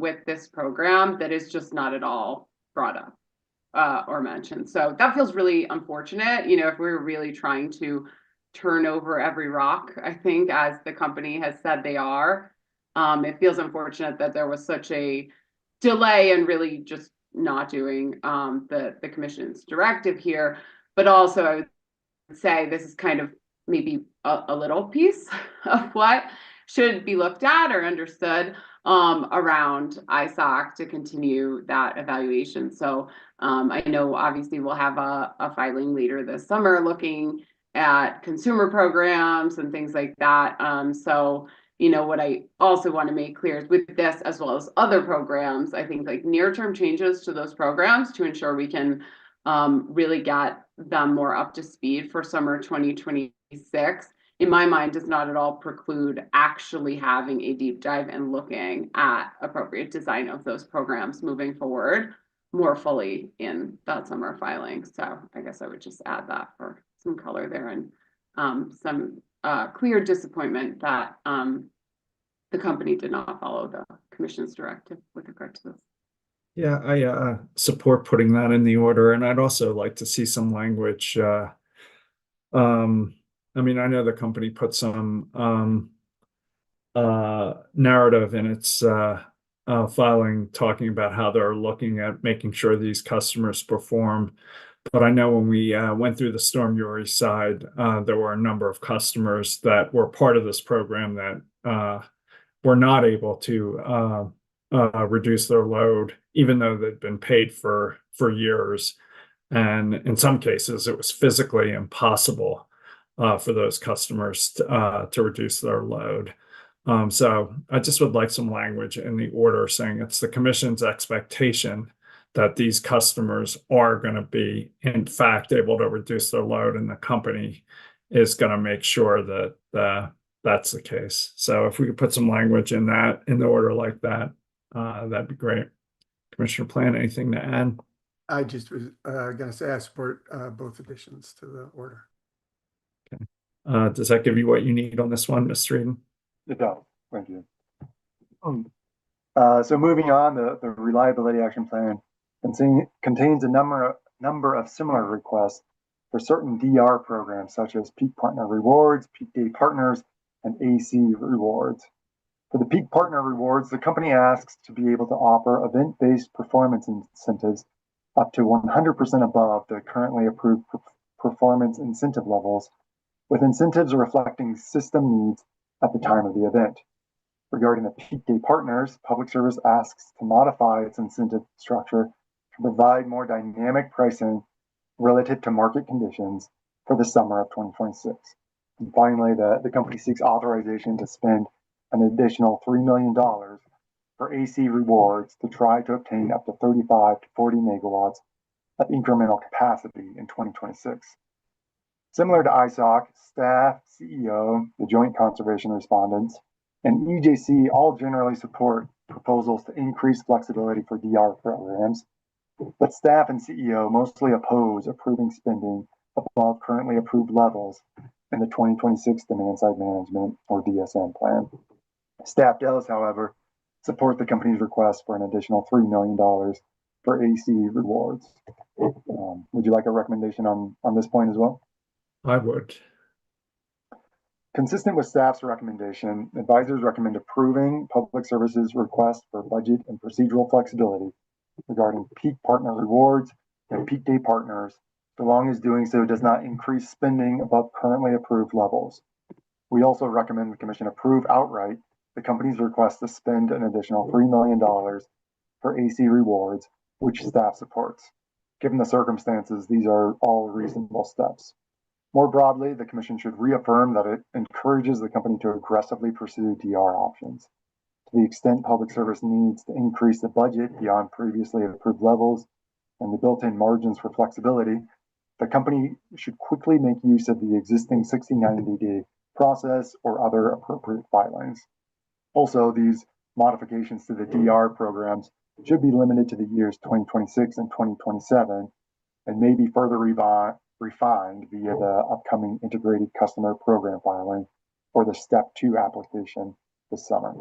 with this program that is just not at all brought up or mentioned. So that feels really unfortunate. If we're really trying to turn over every rock, I think, as the company has said they are, it feels unfortunate that there was such a delay in really just not doing the commission's directive here. But also I would say this is kind of maybe a little piece of what should be looked at or understood around ISOC to continue that evaluation. So I know obviously we'll have a filing later this summer looking at consumer programs and things like that. So, you know, what I also want to make clear is with this, as well as other programs, I think like near-term changes to those programs to ensure we can really get them more up to speed for summer 2026, in my mind, does not at all preclude actually having a deep dive and looking at appropriate design of those programs moving forward more fully in that summer filing. So I guess I would just add that for some color there and some clear disappointment that the company did not follow the commission's directive with regard to this. Yeah, I support putting that in the order, and I'd also like to see some language. I mean, I know the company put some narrative in its filing talking about how they're looking at making sure these customers perform. But I know when we went through the Storm Uri side, there were a number of customers that were part of this program that were not able to reduce their load, even though they'd been paid for years. And in some cases, it was physically impossible for those customers to reduce their load. So I just would like some language in the order saying it's the commission's expectation that these customers are going to be, in fact, able to reduce their load, and the company is going to make sure that that's the case. So if we could put some language in the order like that, that'd be great. Commissioner Plant, anything to add? I just was going to say I support both additions to the order. Okay. Does that give you what you need on this one, Mr. Eden? It does. Thank you. So moving on, the reliability action plan contains a number of similar requests for certain DR programs, such as Peak Partner Rewards, Peak Day Partners, and AC Rewards. For the Peak Partner Rewards, the company asks to be able to offer event-based performance incentives up to 100% above the currently approved performance incentive levels, with incentives reflecting system needs at the time of the event. Regarding the Peak Day Partners, Public Service asks to modify its incentive structure to provide more dynamic pricing relative to market conditions for the summer of 2026. And finally, the company seeks authorization to spend an additional $3 million for AC Rewards to try to obtain up to 35 to 40 megawatts of incremental capacity in 2026. Similar to ISOC, staff, CEO, the Joint Conservation Respondents, and EJC all generally support proposals to increase flexibility for DR programs, but staff and CEO mostly oppose approving spending above currently approved levels in the 2026 Demand Side Management, or DSM plan. Staff does, however, support the company's request for an additional $3 million for AC Rewards. Would you like a recommendation on this point as well? I would. Consistent with staff's recommendation, advisors recommend approving Public Service's request for budget and procedural flexibility regarding Peak Partner Rewards and Peak Day Partners, so long as doing so does not increase spending above currently approved levels. We also recommend the Commission approve outright the company's request to spend an additional $3 million for AC Rewards, which staff supports. Given the circumstances, these are all reasonable steps. More broadly, the Commission should reaffirm that it encourages the company to aggressively pursue DR options. To the extent Public Service needs to increase the budget beyond previously approved levels and the built-in margins for flexibility, the company should quickly make use of the existing 60-90-day process or other appropriate filings. Also, these modifications to the DR programs should be limited to the years 2026 and 2027 and may be further refined via the upcoming Integrated Customer Program filing or the Step 2 application this summer.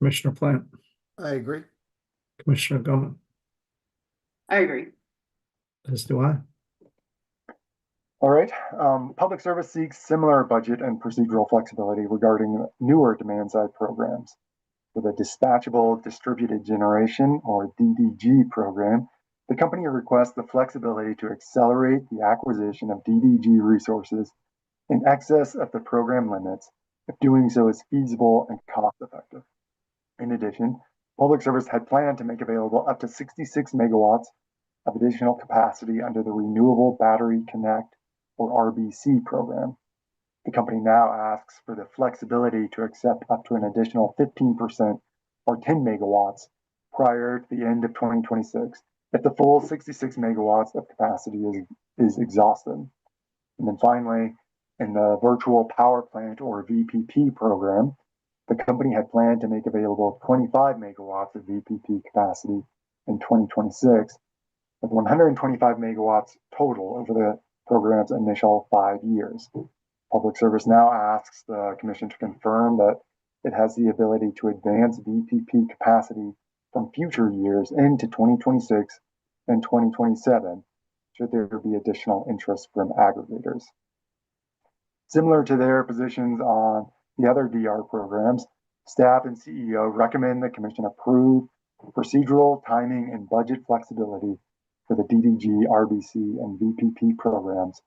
Commissioner Plant. I agree. Commissioner Goman. I agree. As do I. All right. Public Service seeks similar budget and procedural flexibility regarding newer demand-side programs. For the Dispatchable Distributed Generation, or DDG program, The company requests the flexibility to accelerate the acquisition of DDG resources in excess of the program limits if doing so is feasible and cost effective. In addition, Public Service had planned to make available up to 66 megawatts of additional capacity under the Renewable Battery Connect, or RBC program. The company now asks for the flexibility to accept up to an additional 15% or 10 megawatts prior to the end of 2026 if the full 66 megawatts of capacity is exhausted. And then finally, in the Virtual Power Plant, or VPP program, the company had planned to make available 25 megawatts of VPP capacity in 2026, with 125 megawatts total over the program's initial 5 years. Public Service now asks the Commission to confirm that it has the ability to advance VPP capacity from future years into 2026 and 2027, should there be additional interest from aggregators. Similar to their positions on the other DR programs, staff and CEO recommend the Commission approve procedural, timing, and budget flexibility for the DDG, RBC, and VPP programs,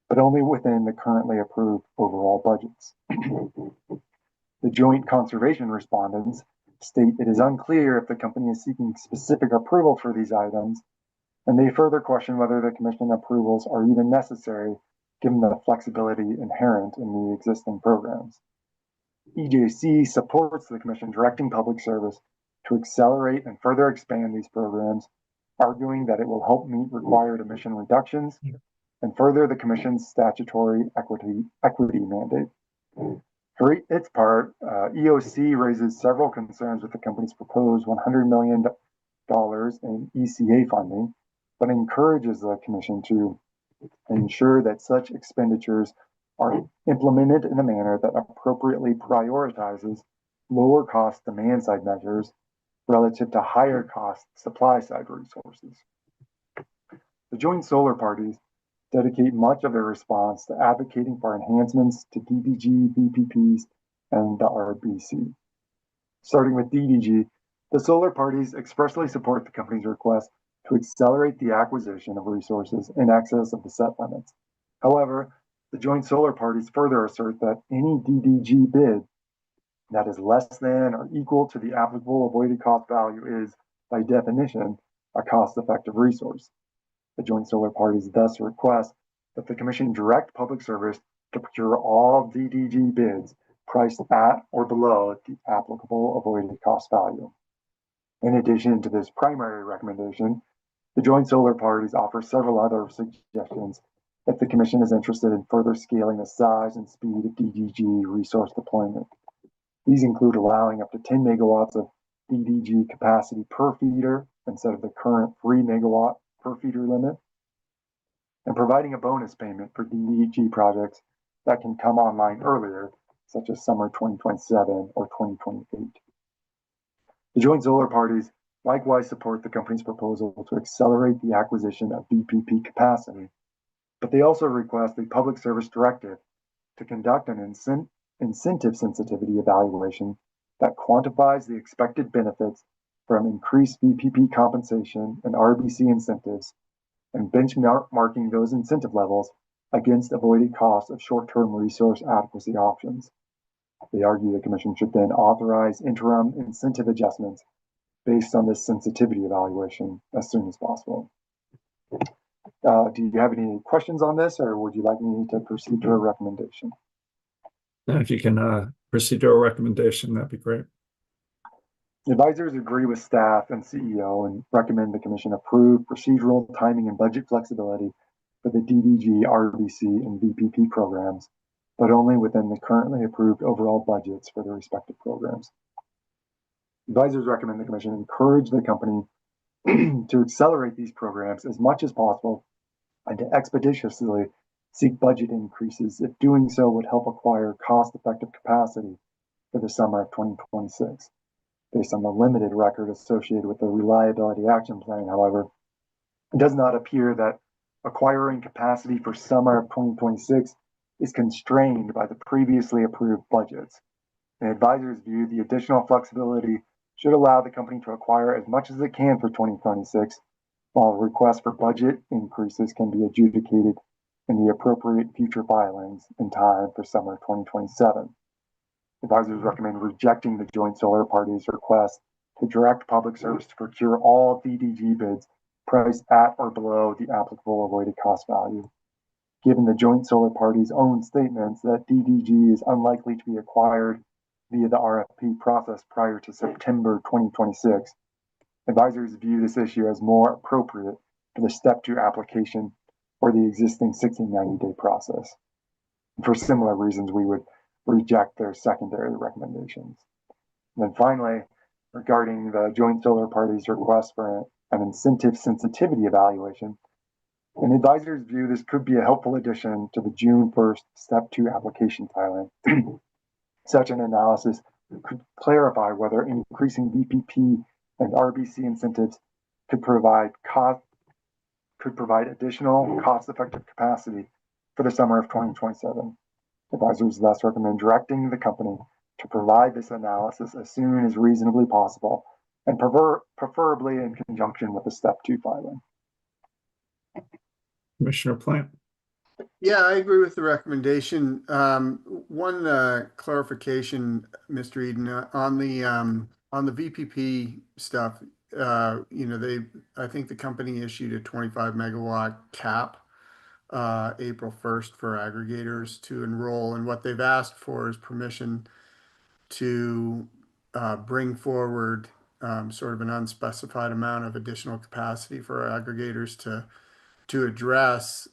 but only within the currently approved overall budgets. The joint conservation respondents state it is unclear if the company is seeking specific approval for these items, and they further question whether the Commission approvals are even necessary given the flexibility inherent in the existing programs. EJC supports the Commission directing Public Service to accelerate and further expand these programs, arguing that it will help meet required emission reductions and further the Commission's statutory equity mandate. For its part, EOC raises several concerns with the company's proposed $100 million in ECA funding, but encourages the Commission to ensure that such expenditures are implemented in a manner that appropriately prioritizes lower cost demand side measures relative to higher cost supply side resources. The joint solar parties dedicate much of their response to advocating for enhancements to DDG, VPPs, and the RBC. Starting with DDG, the solar parties expressly support the company's request to accelerate the acquisition of resources in excess of the set limits. However, the joint solar parties further assert that any DDG bid that is less than or equal to the applicable avoided cost value is, by definition, a cost-effective resource. The joint solar parties thus request that the Commission direct Public Service to procure all DDG bids priced at or below the applicable avoided cost value. In addition to this primary recommendation, the joint solar parties offer several other suggestions if the Commission is interested in further scaling the size and speed of DDG resource deployment. These include allowing up to 10 megawatts of DDG capacity per feeder instead of the current 3 megawatt per feeder limit, and providing a bonus payment for DDG projects that can come online earlier, such as summer 2027 or 2028. The joint solar parties likewise support the company's proposal to accelerate the acquisition of VPP capacity, but they also request a Public Service directive to conduct an incentive sensitivity evaluation that quantifies the expected benefits from increased VPP compensation and RBC incentives, and benchmarking those incentive levels against avoided costs of short-term resource adequacy options. They argue the Commission should then authorize interim incentive adjustments based on this sensitivity evaluation as soon as possible. Do you have any questions on this, or would you like me to proceed to a recommendation? If you can proceed to a recommendation, that'd be great. Advisors agree with staff and CEO and recommend the Commission approve procedural, timing, and budget flexibility for the DDG, RBC, and VPP programs, but only within the currently approved overall budgets for the respective programs. Advisors recommend the Commission encourage the company to accelerate these programs as much as possible and to expeditiously seek budget increases if doing so would help acquire cost-effective capacity for the summer of 2026. Based on the limited record associated with the Reliability Action Plan, however, it does not appear that acquiring capacity for summer of 2026 is constrained by the previously approved budgets. In advisors' view, the additional flexibility should allow the company to acquire as much as it can for 2026 while requests for budget increases can be adjudicated in the appropriate future filings in time for summer 2027. Advisors recommend rejecting the joint solar parties' request to direct public service to procure all DDG bids priced at or below the applicable avoided cost value. Given the joint solar parties' own statements that DDG is unlikely to be acquired via the RFP process prior to September 2026, advisors view this issue as more appropriate for the step 2 application or the existing 60 90-day process. And for similar reasons, we would reject their secondary recommendations. And then finally, regarding the joint solar parties' request for an incentive sensitivity evaluation, in advisors' view, this could be a helpful addition to the June 1st Step 2 application filing. Such an analysis could clarify whether increasing VPP and RBC incentives could provide additional cost-effective capacity for the summer of 2027. Advisors thus recommend directing the company to provide this analysis as soon as reasonably possible, and preferably in conjunction with the Step 2 filing. Commissioner Plant. Yeah, I agree with the recommendation. One clarification, Mr. Eden, on the VPP stuff. I think the company issued a 25 megawatt cap April 1st for aggregators to enroll, and what they've asked for is permission to bring forward sort of an unspecified amount of additional capacity for aggregators to address.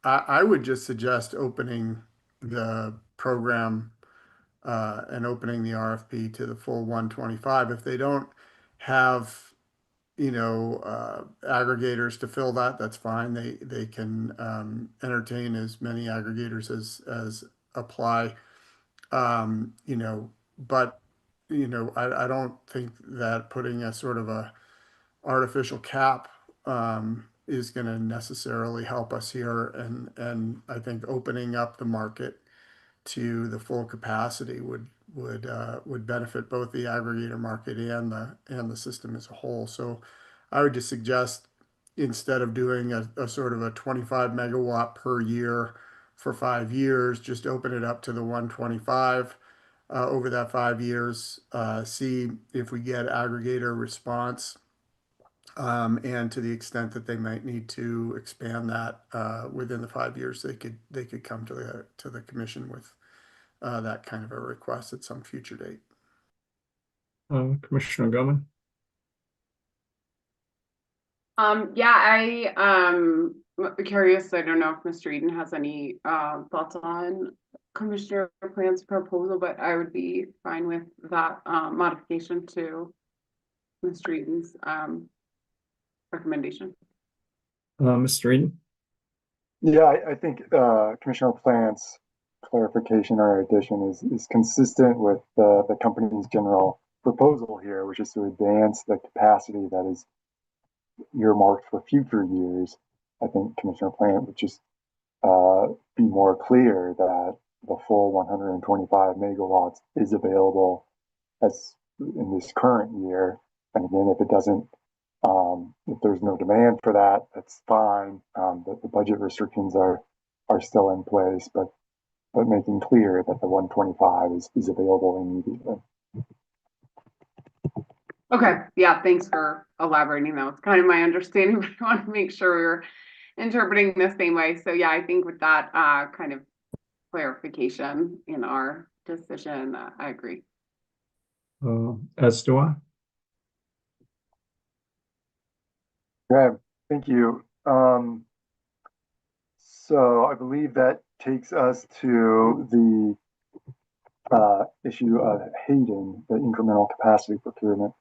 I would just suggest opening the program and opening the RFP to the full 125. If they don't have, aggregators to fill that, that's fine. They can entertain as many aggregators as apply. But I don't think that putting a sort of a artificial cap is going to necessarily help us here, and I think opening up the market to the full capacity would benefit both the aggregator market and the system as a whole. So I would just suggest, instead of doing a sort of a 25 megawatt per year for 5 years, just open it up to the 125 over that 5 years, see if we get aggregator response. And to the extent that they might need to expand that within the 5 years, they could come to the commission with that kind of a request at some future date. Commissioner Goman. Yeah, I'm curious. I don't know if Mr. Eden has any thoughts on Commissioner Plant's proposal, but I would be fine with that modification to Mr. Eden's recommendation. Mr. Eden. Yeah, I think Commissioner Plant's clarification or addition is consistent with the company's general proposal here, which is to advance the capacity that is earmarked for future years. I think Commissioner Plant would just be more clear that the full 125 megawatts is available as in this current year. And again, if it doesn't, if there's no demand for that, that's fine. The budget restrictions are still in place, but making clear that the 125 is available immediately. Okay, yeah, thanks for elaborating. That was kind of my understanding, but I want to make sure we're interpreting the same way. So yeah, I think with that kind of clarification in our decision, I agree. As do I. Okay, thank you. So I believe that takes us to the issue of Hayden, the incremental capacity procurement.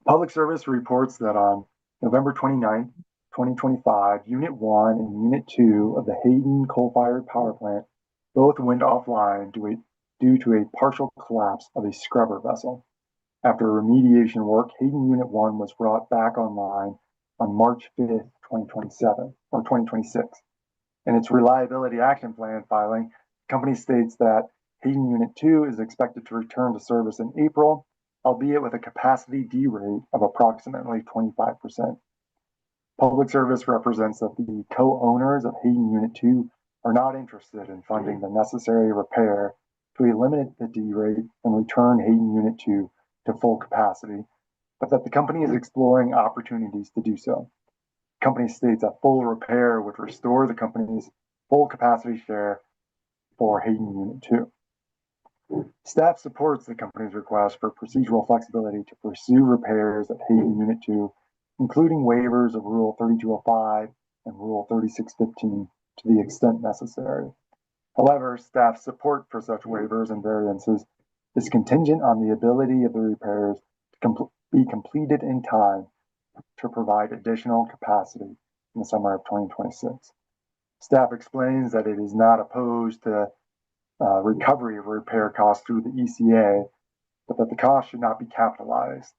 Public Service reports that on November 29th, 2025, Unit 1 and Unit 2 of the Hayden coal-fired power plant both went offline due to a partial collapse of a scrubber vessel. After remediation work, Hayden Unit 1 was brought back online on March 5th, 2027 or 2026. In its reliability action plan filing, the company states that Hayden Unit 2 is expected to return to service in April albeit with a capacity D rate of approximately 25%. Public Service represents that the co-owners of Hayden Unit 2 are not interested in funding the necessary repair to eliminate the D rate and return Hayden Unit 2 to full capacity, but that the company is exploring opportunities to do so. The company states that full repair would restore the company's full capacity share for Hayden Unit 2. Staff supports the company's request for procedural flexibility to pursue repairs at Hayden Unit 2, including waivers of Rule 3205 and Rule 3615 to the extent necessary. However, staff support for such waivers and variances is contingent on the ability of the repairs to be completed in time to provide additional capacity in the summer of 2026. Staff explains that it is not opposed to recovery of repair costs through the ECA, but that the cost should not be capitalized.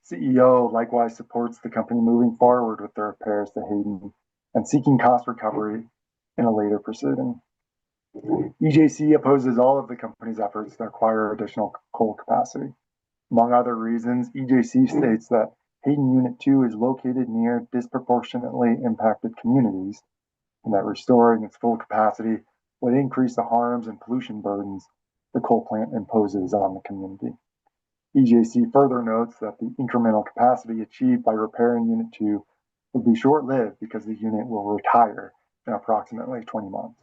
CEO likewise supports the company moving forward with the repairs to Hayden and seeking cost recovery in a later proceeding. EJC opposes all of the company's efforts to acquire additional coal capacity. Among other reasons, EJC states that Hayden Unit 2 is located near disproportionately impacted communities, and that restoring its full capacity would increase the harms and pollution burdens the coal plant imposes on the community. EJC further notes that the incremental capacity achieved by repairing Unit 2 would be short-lived because the unit will retire in approximately 20 months.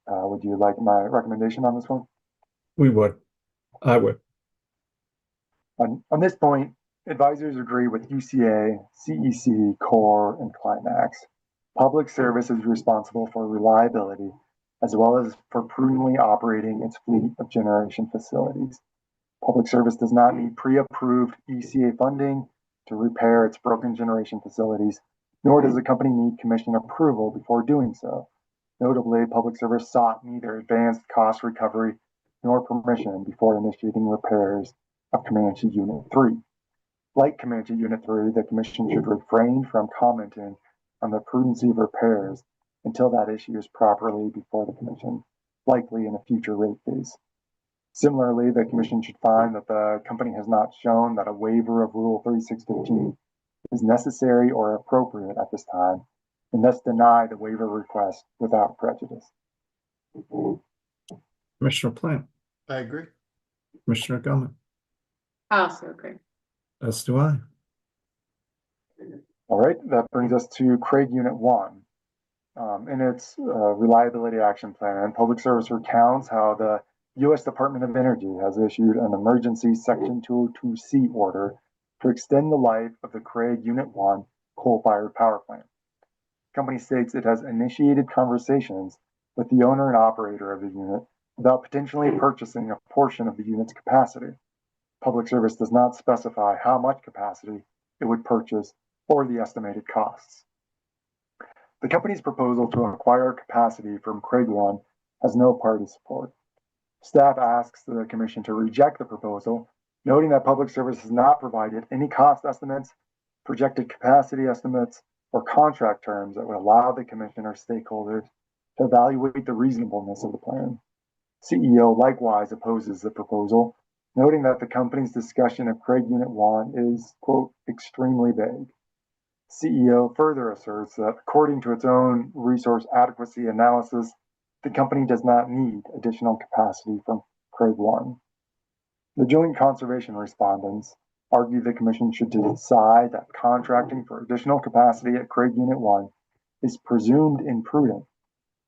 Would you like my recommendation on this one? We would. I would. On this point, advisors agree with UCA, CEC, CORE, and Climax. Public Service is responsible for reliability as well as for prudently operating its fleet of generation facilities. Public Service does not need pre-approved ECA funding to repair its broken generation facilities, nor does the company need commission approval before doing so. Notably, Public Service sought neither advanced cost recovery nor permission before initiating repairs of Comanche Unit 3. Like Comanche Unit 3, the Commission should refrain from commenting on the prudency of repairs until that issue is properly before the Commission, likely in a future rate case. Similarly, the Commission should find that the company has not shown that a waiver of Rule 3615 is necessary or appropriate at this time, and thus deny the waiver request without prejudice. Commissioner Plant, I agree. Commissioner Gilman, I also agree. as do I. All right, that brings us to Craig Unit 1. In its Reliability Action Plan, Public Service recounts how the U.S. Department of Energy has issued an emergency Section 202C order to extend the life of the Craig Unit 1 coal-fired power plant. The company states it has initiated conversations with the owner and operator of the unit about potentially purchasing a portion of the unit's capacity. Public Service does not specify how much capacity it would purchase or the estimated costs. The company's proposal to acquire capacity from Craig 1 has no party support. Staff asks the Commission to reject the proposal, noting that Public Service has not provided any cost estimates, projected capacity estimates, or contract terms that would allow the Commission or stakeholders to evaluate the reasonableness of the plan. CEO likewise opposes the proposal, noting that the company's discussion of Craig Unit 1 is, quote, extremely vague. CEO further asserts that according to its own resource adequacy analysis, the company does not need additional capacity from Craig 1. The joint conservation respondents argue the Commission should decide that contracting for additional capacity at Craig Unit 1 is presumed imprudent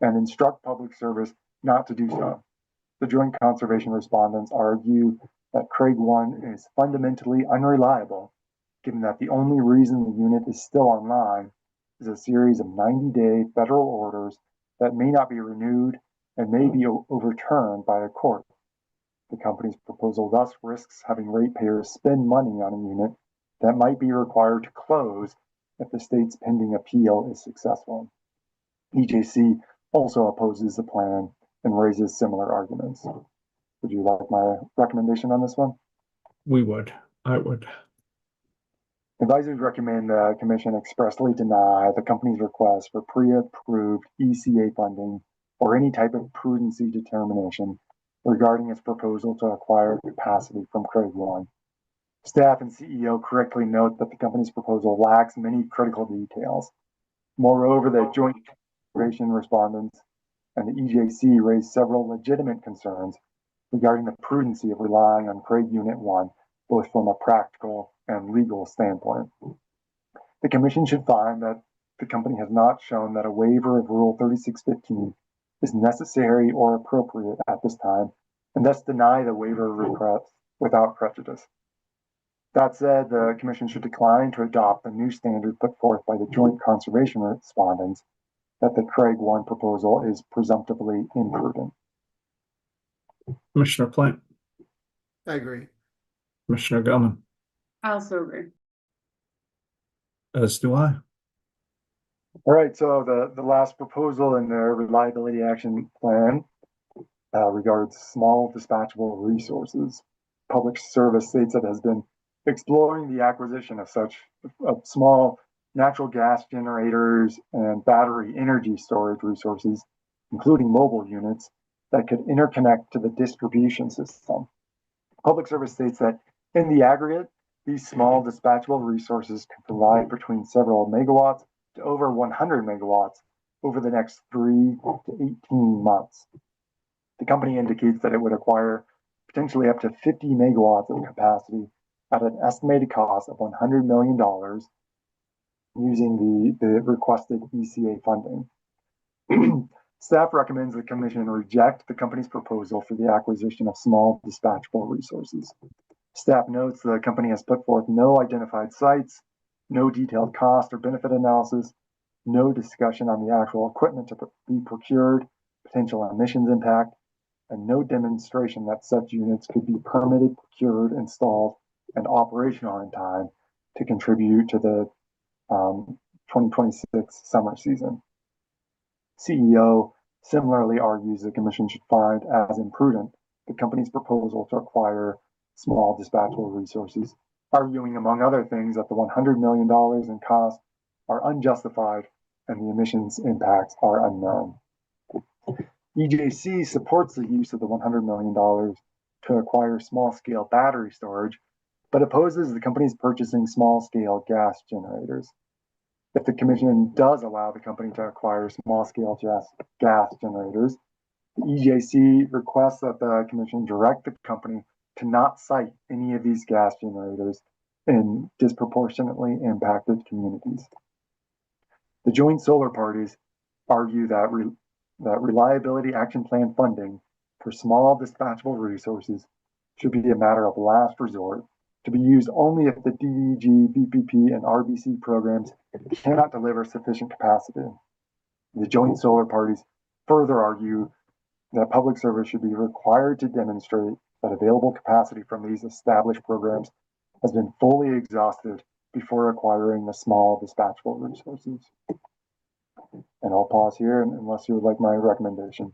and instruct Public Service not to do so. The joint conservation respondents argue that Craig 1 is fundamentally unreliable, given that the only reason the unit is still online is a series of 90-day federal orders that may not be renewed and may be overturned by a court. The company's proposal thus risks having ratepayers spend money on a unit that might be required to close if the state's pending appeal is successful. EJC also opposes the plan and raises similar arguments. Would you like my recommendation on this one? We would. I would. Advisors recommend the Commission expressly deny the company's request for pre-approved ECA funding or any type of prudency determination regarding its proposal to acquire capacity from Craig One. Staff and CEO correctly note that the company's proposal lacks many critical details. Moreover, the joint conservation respondents and the EJC raised several legitimate concerns regarding the prudency of relying on Craig Unit 1, both from a practical and legal standpoint. The Commission should find that the company has not shown that a waiver of Rule 3615 is necessary or appropriate at this time, and thus deny the waiver request without prejudice. That said, the Commission should decline to adopt the new standard put forth by the joint conservation respondents that the Craig 1 proposal is presumptively imprudent. Commissioner Plant, I agree. Commissioner Gellman, I also agree. as do I. All right, so the last proposal in the reliability action plan regards small dispatchable resources. Public Service states it has been exploring the acquisition of such small natural gas generators and battery energy storage resources, including mobile units, that could interconnect to the distribution system. Public Service states that in the aggregate, these small dispatchable resources can provide between several megawatts to over 100 megawatts over the next 3 to 18 months. The company indicates that it would acquire potentially up to 50 megawatts of capacity at an estimated cost of $100 million using the requested ECA funding. Staff recommends the Commission reject the company's proposal for the acquisition of small dispatchable resources. Staff notes the company has put forth no identified sites, no detailed cost or benefit analysis, no discussion on the actual equipment to be procured, potential emissions impact, and no demonstration that such units could be permitted, procured, installed, and operational in time to contribute to the 2026 summer season. CEO similarly argues the Commission should find as imprudent the company's proposal to acquire small dispatchable resources, arguing, among other things, that the $100 million in costs are unjustified and the emissions impacts are unknown. EJC supports the use of the $100 million to acquire small-scale battery storage, but opposes the company's purchasing small-scale gas generators. If the Commission does allow the company to acquire small-scale gas generators, the EJC requests that the Commission direct the company to not site any of these gas generators in disproportionately impacted communities. The joint solar parties argue that reliability action plan funding for small dispatchable resources should be a matter of last resort, to be used only if the DEG, VPP, and RBC programs cannot deliver sufficient capacity. The joint solar parties further argue that Public Service should be required to demonstrate that available capacity from these established programs has been fully exhausted before acquiring the small dispatchable resources. And I'll pause here unless you would like my recommendation.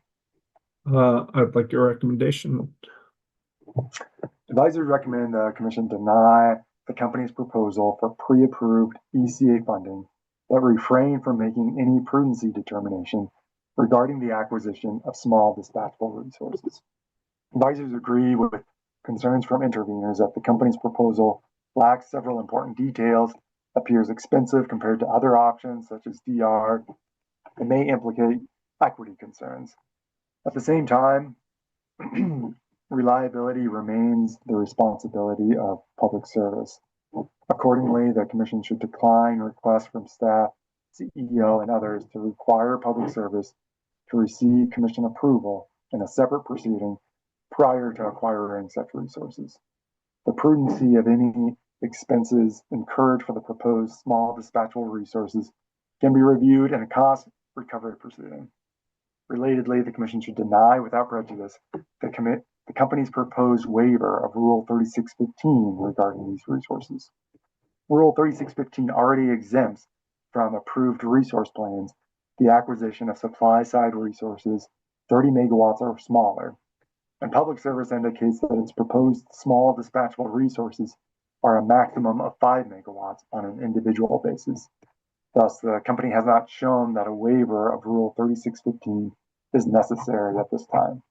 I'd like your recommendation. Advisors recommend the Commission deny the company's proposal for pre-approved ECA funding, but refrain from making any prudency determination regarding the acquisition of small dispatchable resources. Advisors agree with concerns from interveners that the company's proposal lacks several important details, appears expensive compared to other options such as DR, and may implicate equity concerns. At the same time, reliability remains the responsibility of Public Service. Accordingly, the Commission should decline requests from staff, CEO, and others to require Public Service to receive Commission approval in a separate proceeding prior to acquiring such resources. The prudency of any expenses incurred for the proposed small dispatchable resources can be reviewed in a cost recovery proceeding. Relatedly, the Commission should deny without prejudice the company's proposed waiver of Rule 3615 regarding these resources. Rule 3615 already exempts from approved resource plans the acquisition of supply-side resources 30 megawatts or smaller, and Public Service indicates that its proposed small dispatchable resources are a maximum of 5 megawatts on an individual basis. Thus, the company has not shown that a waiver of Rule 3615 is necessary at this time.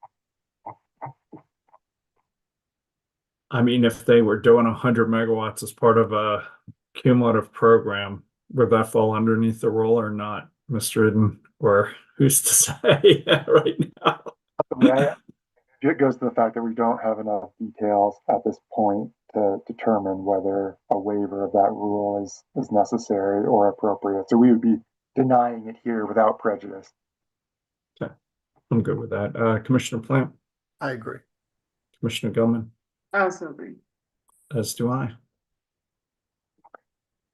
I mean, if they were doing 100 megawatts as part of a cumulative program, would that fall underneath the rule or not, Mr. Eden? Or who's to say right now? It goes to the fact that we don't have enough details at this point to determine whether a waiver of that rule is necessary or appropriate. So we would be denying it here without prejudice. Okay, I'm good with that. Commissioner Plant, I agree. Commissioner Gilman, I also agree. as do I.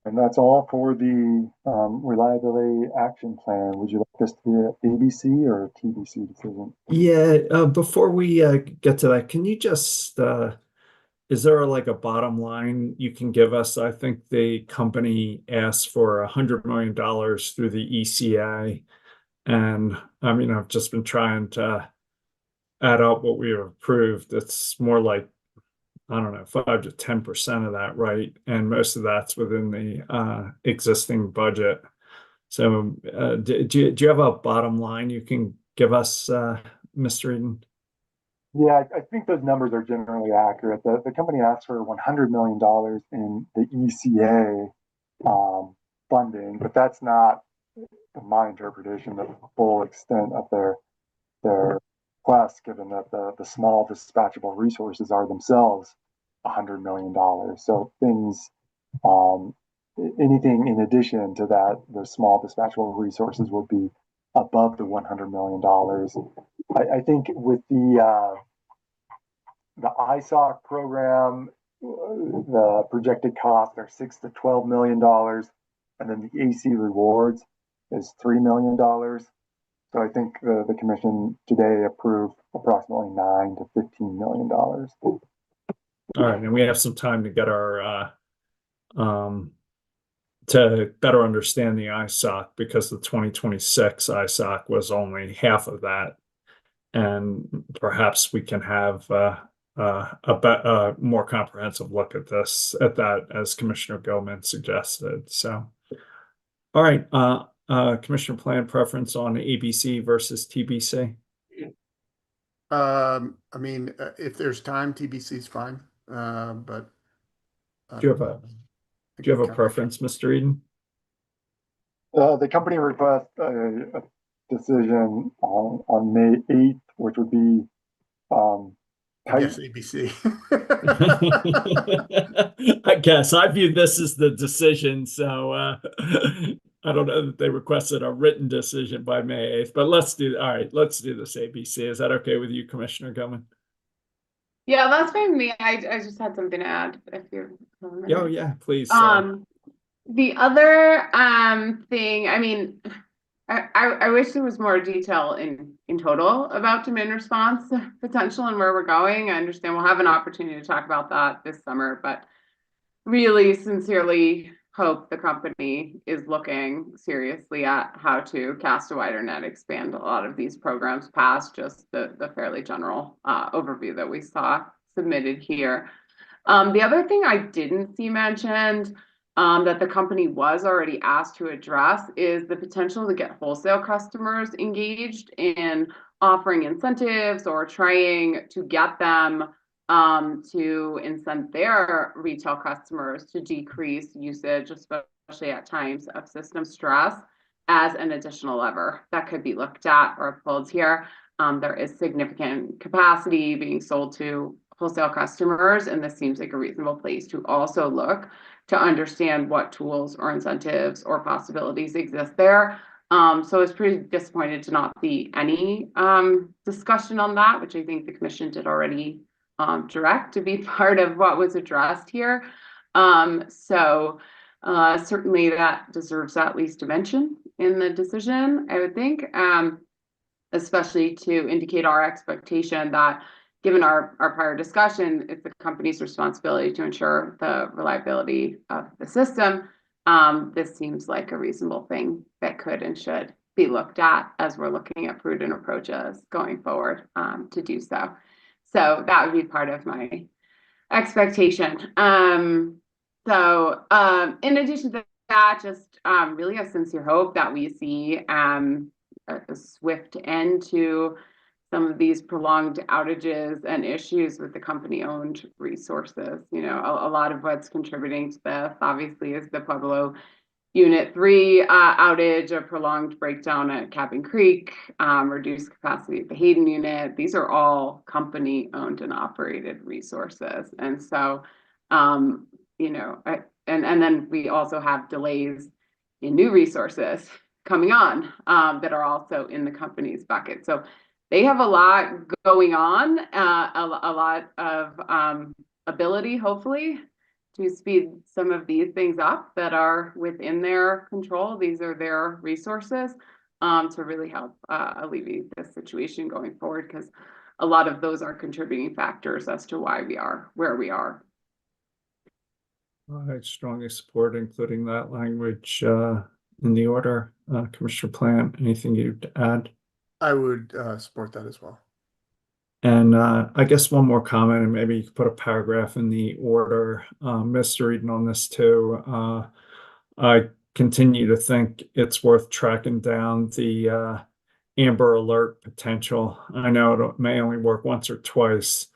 And that's all for the reliability action plan. Would you like this to be an ABC or a TBC decision? Yeah, before we get to that, can you just is there like a bottom line you can give us? I think the company asked for $100 million through the ECA. And I mean, I've just been trying to add up what we have approved. It's more like, I don't know, 5 to 10% of that, right? And most of that's within the existing budget. So do you have a bottom line you can give us, Mr. Eden? Yeah, I think those numbers are generally accurate. The company asked for $100 million in the ECA funding, but that's not, in my interpretation, the full extent of their request, given that the small dispatchable resources are themselves $100 million. So things, anything in addition to that, the small dispatchable resources would be above the $100 million. I think with the ISOC program, the projected costs are $6 to $12 million, and then the AC rewards is $3 million. So I think the commission today approved approximately $9 to $15 million. All right, and we have some time to get our to better understand the ISOC, because the 2026 ISOC was only half of that, and perhaps we can have a more comprehensive look at that, as Commissioner Gilman suggested. So, all right, Commissioner Plan preference on ABC versus TBC? I mean, if there's time, TBC is fine. But Do you have a preference, Mr. Eden? The company requests a decision on May 8th, which would be I guess ABC. I guess I view this as the decision, so I don't know that they requested a written decision by May 8th, but let's do this ABC. Is that okay with you, Commissioner Gilman? Yeah, that's fine with me. I just had something to add if you're. Oh yeah, please. The other thing, I mean, I wish there was more detail in total about demand response potential and where we're going. I understand we'll have an opportunity to talk about that this summer, but really sincerely hope the company is looking seriously at how to cast a wider net, expand a lot of these programs past just the fairly general overview that we saw submitted here. The other thing I didn't see mentioned that the company was already asked to address is the potential to get wholesale customers engaged in offering incentives or trying to get them to incent their retail customers to decrease usage, especially at times of system stress, as an additional lever that could be looked at or pulled here. There is significant capacity being sold to wholesale customers, and this seems like a reasonable place to also look to understand what tools or incentives or possibilities exist there. So I was pretty disappointed to not see any discussion on that, which I think the commission did already direct to be part of what was addressed here. Certainly that deserves at least a mention in the decision, I would think, especially to indicate our expectation that given our prior discussion, it's the company's responsibility to ensure the reliability of the system. This seems like a reasonable thing that could and should be looked at as we're looking at prudent approaches going forward to do so. So that would be part of my expectation. In addition to that, just really a sincere hope that we see a swift end to some of these prolonged outages and issues with the company-owned resources. You know, a lot of what's contributing to this, obviously, is the Pueblo Unit 3 outage, a prolonged breakdown at Cabin Creek, reduced capacity at the Hayden unit. These are all company-owned and operated resources. And so, you know, and then we also have delays in new resources coming on that are also in the company's bucket. So they have a lot going on, a lot of ability, hopefully, to speed some of these things up that are within their control. These are their resources to really help alleviate this situation going forward, because a lot of those are contributing factors as to why we are where we are. I strongly support including that language in the order. Commissioner Plant, anything you'd add? I would support that as well. And I guess one more comment, and maybe you could put a paragraph in the order. Mr. Eden on this too. I continue to think it's worth tracking down the Amber Alert potential. I know it may only work once or twice,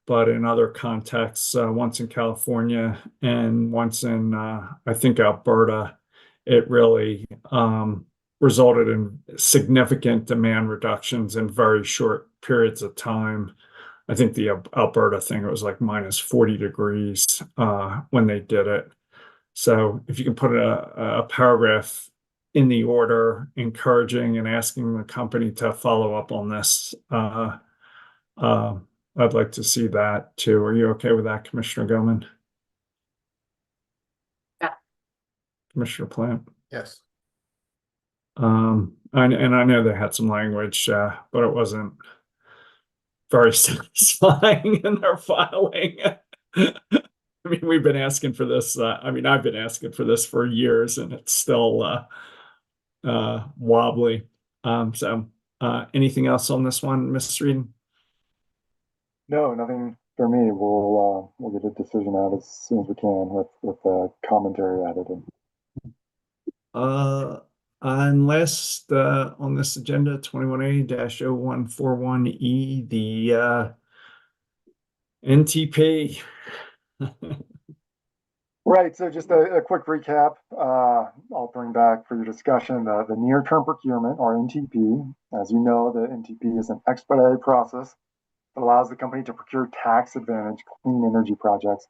but in other contexts, once in California and once in, I think, Alberta, it really resulted in significant demand reductions in very short periods of time. I think the Alberta thing, it was like minus 40 degrees when they did it. So if you can put a paragraph in the order encouraging and asking the company to follow up on this, I'd like to see that too. Are you okay with that, Commissioner Goman? Yeah. Commissioner Plant? Yes. And I know they had some language, but it wasn't very satisfying in their filing. I mean, we've been asking for this. I mean, I've been asking for this for years, and it's still wobbly. So, anything else on this one, Mr. Eden? No, nothing for me. We'll get a decision out as soon as we can with commentary added in. And last on this agenda, 21A-0141E, the NTP. Right, so just a quick recap. I'll bring back for your discussion the near-term procurement, or NTP. As you know, the NTP is an expedited process that allows the company to procure tax advantage clean energy projects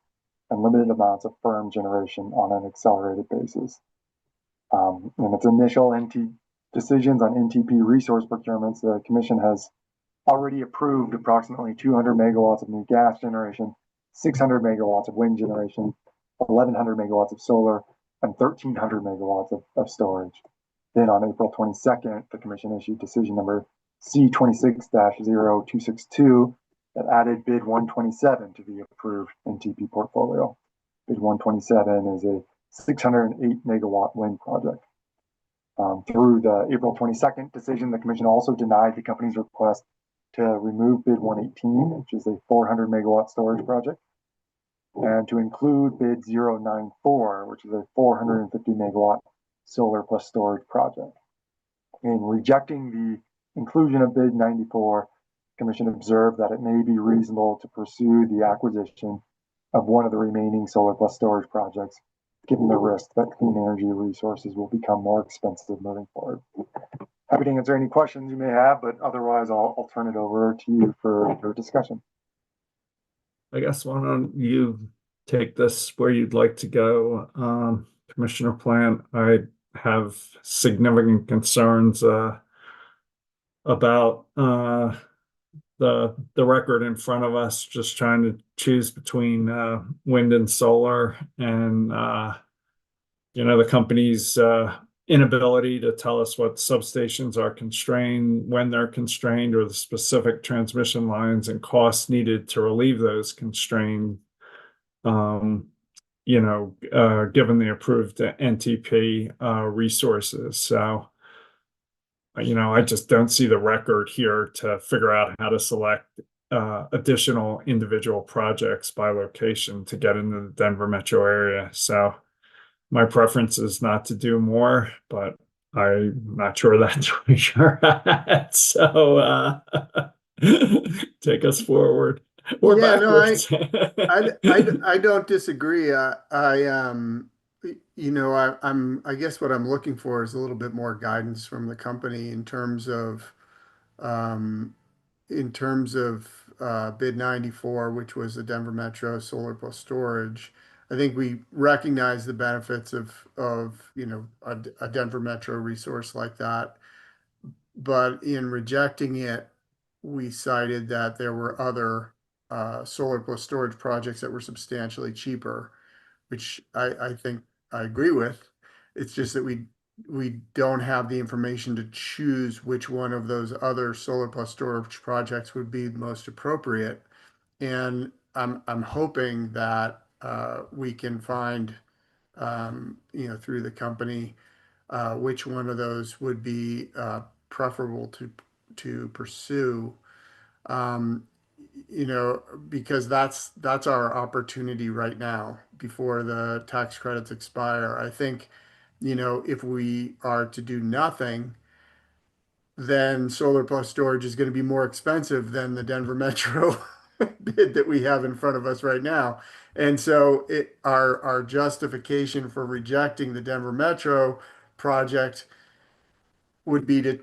and limited amounts of firm generation on an accelerated basis. In its initial decisions on NTP resource procurements, the Commission has already approved approximately 200 megawatts of new gas generation, 600 megawatts of wind generation, 1,100 megawatts of solar, and 1,300 megawatts of storage. Then on April 22nd, the Commission issued decision number C26-0262 that added bid 127 to the approved NTP portfolio. Bid 127 is a 608 megawatt wind project. Through the April 22nd decision, the Commission also denied the company's request to remove bid 118, which is a 400 megawatt storage project, and to include bid 094, which is a 450 megawatt solar plus storage project. In rejecting the inclusion of bid 94, the Commission observed that it may be reasonable to pursue the acquisition of one of the remaining solar plus storage projects, given the risk that clean energy resources will become more expensive moving forward. Happy to answer any questions you may have, but otherwise I'll turn it over to you for discussion. I guess why don't you take this where you'd like to go, Commissioner Plant? I have significant concerns about the record in front of us, just trying to choose between wind and solar, and the company's inability to tell us what substations are constrained, when they're constrained, or the specific transmission lines and costs needed to relieve those constrained. Given the approved NTP resources. So, I just don't see the record here to figure out how to select additional individual projects by location to get into the Denver metro area. So my preference is not to do more, but I'm not sure that's where you're at. So Take us forward or Yeah, no, backwards. I don't disagree. I guess what I'm looking for is a little bit more guidance from the company um, in terms of bid 94, which was the Denver Metro solar plus storage. I think we recognize the benefits of a Denver Metro resource like that, but in rejecting it, we cited that there were other solar plus storage projects that were substantially cheaper, which I think I agree with. It's just that we don't have the information to choose which one of those other solar plus storage projects would be most appropriate. And I'm hoping that we can find, through the company, which one of those would be preferable to pursue. Um, because that's our opportunity right now before the tax credits expire. I think, if we are to do nothing, then solar plus storage is going to be more expensive than the Denver Metro bid that we have in front of us right now. And so our justification for rejecting the Denver Metro project would be to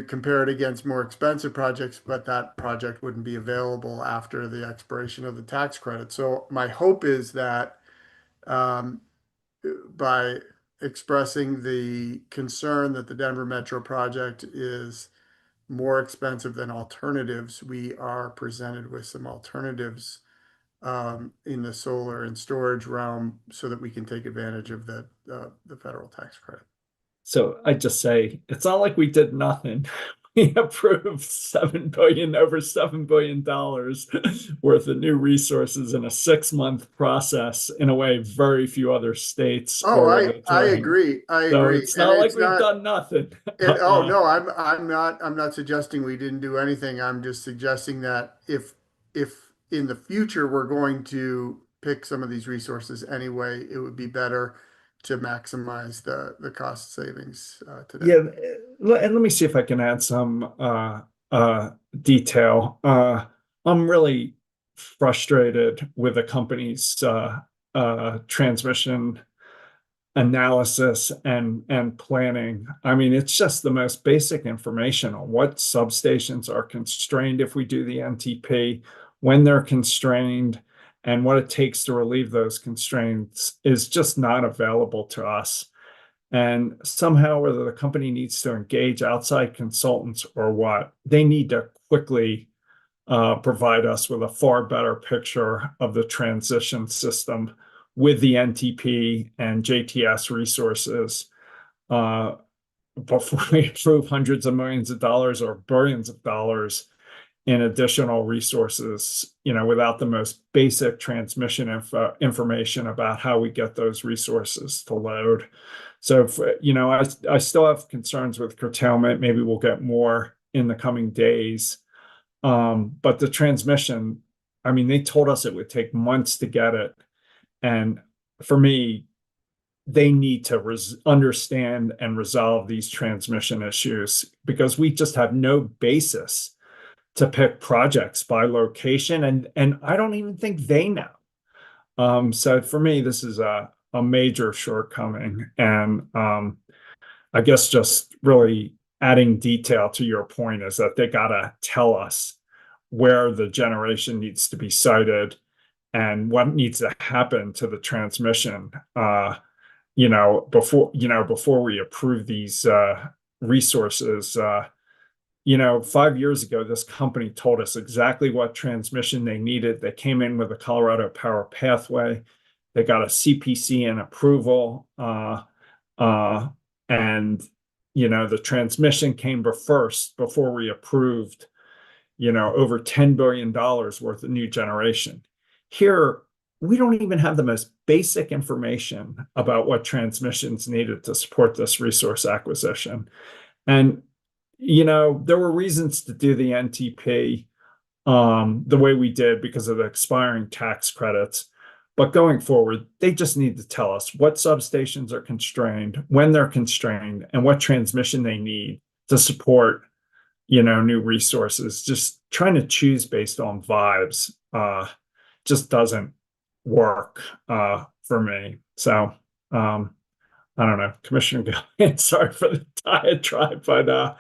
compare it against more expensive projects, but that project wouldn't be available after the expiration of the tax credit. So my hope is that um, by expressing the concern that the Denver Metro project is more expensive than alternatives, we are presented with some alternatives in the solar and storage realm so that we can take advantage of the federal tax credit. So I just say it's not like we did nothing. We approved over $7 billion worth of new resources in a 6-month process. In a way, very few other states Oh, are really I doing. agree. I So agree. it's And not like it's we've not, done nothing. oh no, I'm not suggesting we didn't do anything. I'm just suggesting that if in the future we're going to pick some of these resources anyway, it would be better to maximize the cost savings today. Yeah, and let me see if I can add some detail. I'm really frustrated with the company's transmission analysis and planning. I mean, it's just the most basic information on what substations are constrained if we do the NTP, when they're constrained, and what it takes to relieve those constraints is just not available to us. And somehow, whether the company needs to engage outside consultants or what, they need to quickly provide us with a far better picture of the transition system with the NTP and JTS resources before we approve hundreds of millions of dollars or billions of dollars in additional resources, without the most basic transmission information about how we get those resources to load. So, I still have concerns with curtailment. Maybe we'll get more in the coming days. But the transmission, I mean, they told us it would take months to get it. And for me, they need to understand and resolve these transmission issues because we just have no basis to pick projects by location. And I don't even think they know. So for me, this is a major shortcoming. And I guess just really adding detail to your point is that they got to tell us where the generation needs to be sited and what needs to happen to the transmission, before we approve these resources. 5 years ago, this company told us exactly what transmission they needed. They came in with a Colorado Power Pathway. They got a CPC and approval. And the transmission came first before we approved, over $10 billion worth of new generation. Here, we don't even have the most basic information about what transmissions needed to support this resource acquisition. And, there were reasons to do the NTP the way we did because of the expiring tax credits. But going forward, they just need to tell us what substations are constrained, when they're constrained, and what transmission they need to support new resources. Just trying to choose based on vibes, just doesn't work, for me. So, I don't know, Commissioner Gillian, sorry for the diatribe, but,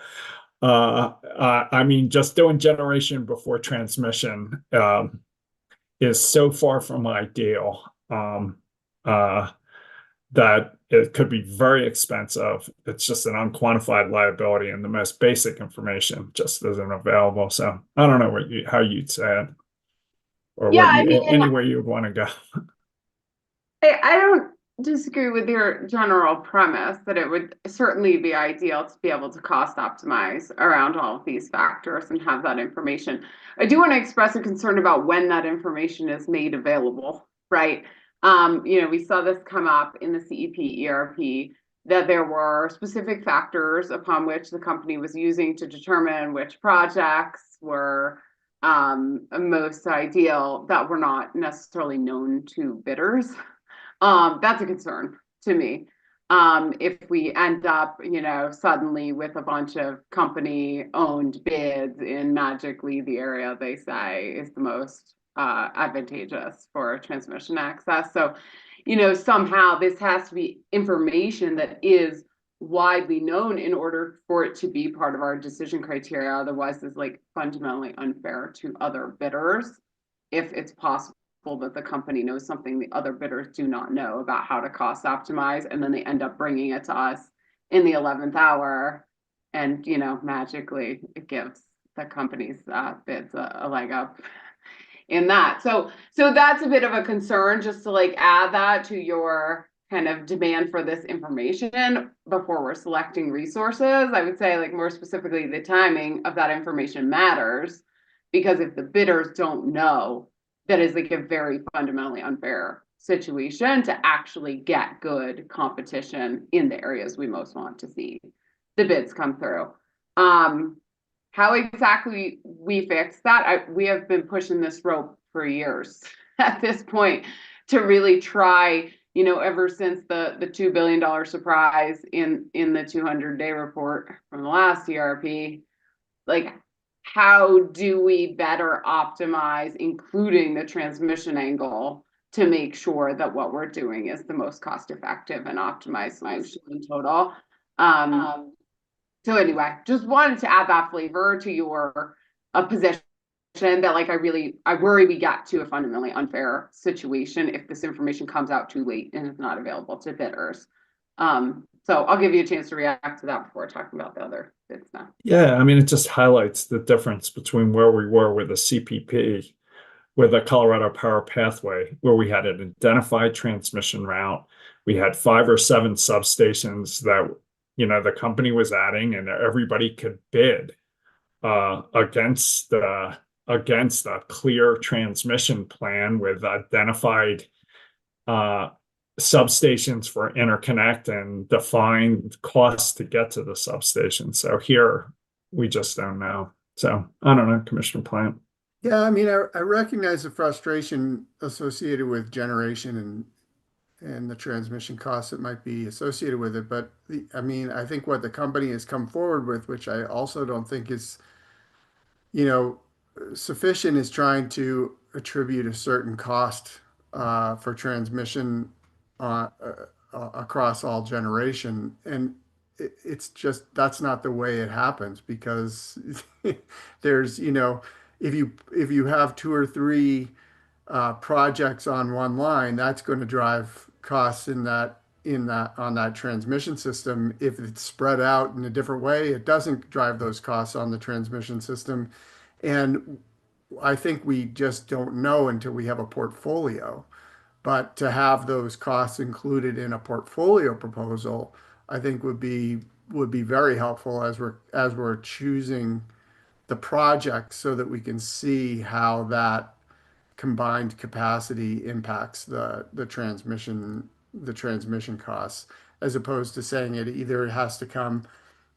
I mean, just doing generation before transmission, is so far from ideal, uh, that it could be very expensive. It's just an unquantified liability, and the most basic information just isn't available. So I don't know how you'd say it, or Yeah, what I mean, anywhere you would want to go. I don't disagree with your general premise that it would certainly be ideal to be able to cost optimize around all of these factors and have that information. I do want to express a concern about when that information is made available, right? We saw this come up in the CEP ERP that there were specific factors upon which the company was using to determine which projects were most ideal that were not necessarily known to bidders. That's a concern to me. If we end up, suddenly with a bunch of company-owned bids in magically the area they say is the most advantageous for transmission access. So, somehow this has to be information that is widely known in order for it to be part of our decision criteria. Otherwise, it's like fundamentally unfair to other bidders if it's possible that the company knows something the other bidders do not know about how to cost optimize, and then they end up bringing it to us in the 11th hour, and magically it gives the company's bids a leg up in that. So that's a bit of a concern, just to like add that to your kind of demand for this information before we're selecting resources. I would say, like, more specifically, the timing of that information matters, because if the bidders don't know, that is like a very fundamentally unfair situation to actually get good competition in the areas we most want to see the bids come through. How exactly we fix that, we have been pushing this rope for years at this point to really try, ever since the $2 billion surprise in the 200-day report from the last ERP, like, how do we better optimize, including the transmission angle, to make sure that what we're doing is the most cost effective and optimized solution in total. So anyway, just wanted to add that flavor to your position that, like, I worry we get to a fundamentally unfair situation if this information comes out too late and is not available to bidders. So I'll give you a chance to react to that before talking about the other bids now. Yeah, I mean, it just highlights the difference between where we were with the CPP, with the Colorado Power Pathway, where we had an identified transmission route. We had 5 or 7 substations that, the company was adding, and everybody could bid against a clear transmission plan with identified substations for interconnect and defined costs to get to the substation. So here we just don't know. So I don't know, Commissioner Plant. Yeah, I mean, I recognize the frustration associated with generation and the transmission costs that might be associated with it. But I mean, I think what the company has come forward with, which I also don't think is, sufficient, is trying to attribute a certain cost for transmission across all generation. And it's just, that's not the way it happens, because there's, if you have 2 or 3 projects on one line, that's going to drive costs on that transmission system. If it's spread out in a different way, it doesn't drive those costs on the transmission system. And I think we just don't know until we have a portfolio. But to have those costs included in a portfolio proposal, I think would be very helpful as we're choosing the project, so that we can see how that combined capacity impacts the transmission costs, as opposed to saying it either has to come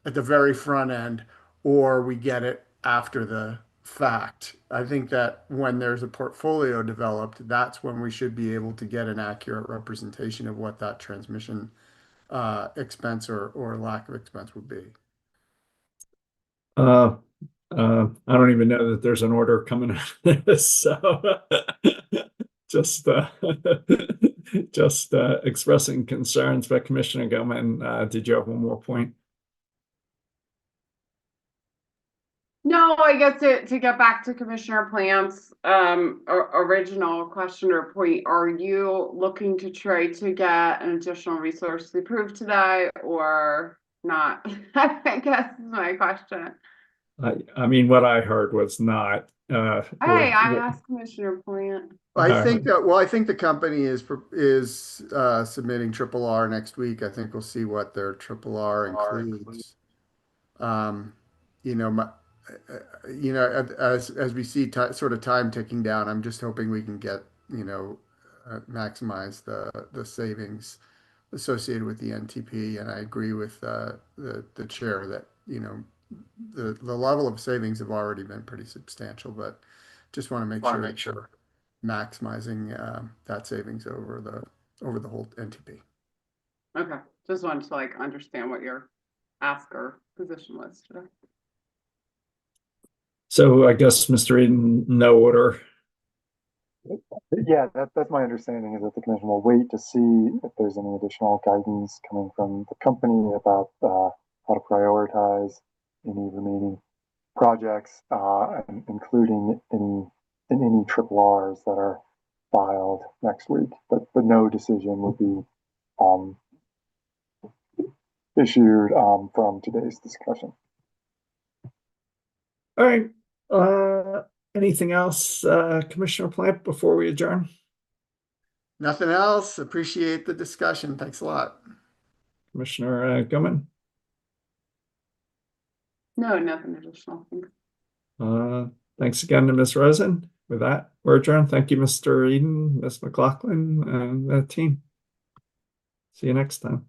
at the very front end or we get it after the fact. I think that when there's a portfolio developed, that's when we should be able to get an accurate representation of what that transmission expense or lack of expense would be. I don't even know that there's an order coming out of this, so just just expressing concerns. But Commissioner Gilman, did you have one more point? No, I guess to get back to Commissioner Plant's original question or point, are you looking to try to get an additional resource approved today or not? I guess is my question. I mean, what I heard was not. Hey, I asked Commissioner Plant. I think that, well, I think the company is submitting triple R next week. I think we'll see what their triple R includes. You know, as we see sort of time ticking down, I'm just hoping we can get, maximize the savings associated with the NTP. And I agree with the chair that, the level of savings have already been pretty substantial, but just want to make sure maximizing that savings over the whole NTP. Okay, just wanted to understand what your ask or position was today. So I guess, Mr. Eden, no order. Yeah, that's my understanding, is that the commission will wait to see if there's any additional guidance coming from the company about how to prioritize any remaining projects, including any triple Rs that are filed next week. But no decision would be issued from today's discussion. All right. Anything else, Commissioner Plant, before we adjourn? Nothing else. Appreciate the discussion. Thanks a lot. Commissioner Gilman? No, nothing additional. Thanks. Thanks again to Ms. Rosen. With that, we're adjourned. Thank you, Mr. Eden, Ms. McLaughlin, and the team. See you next time.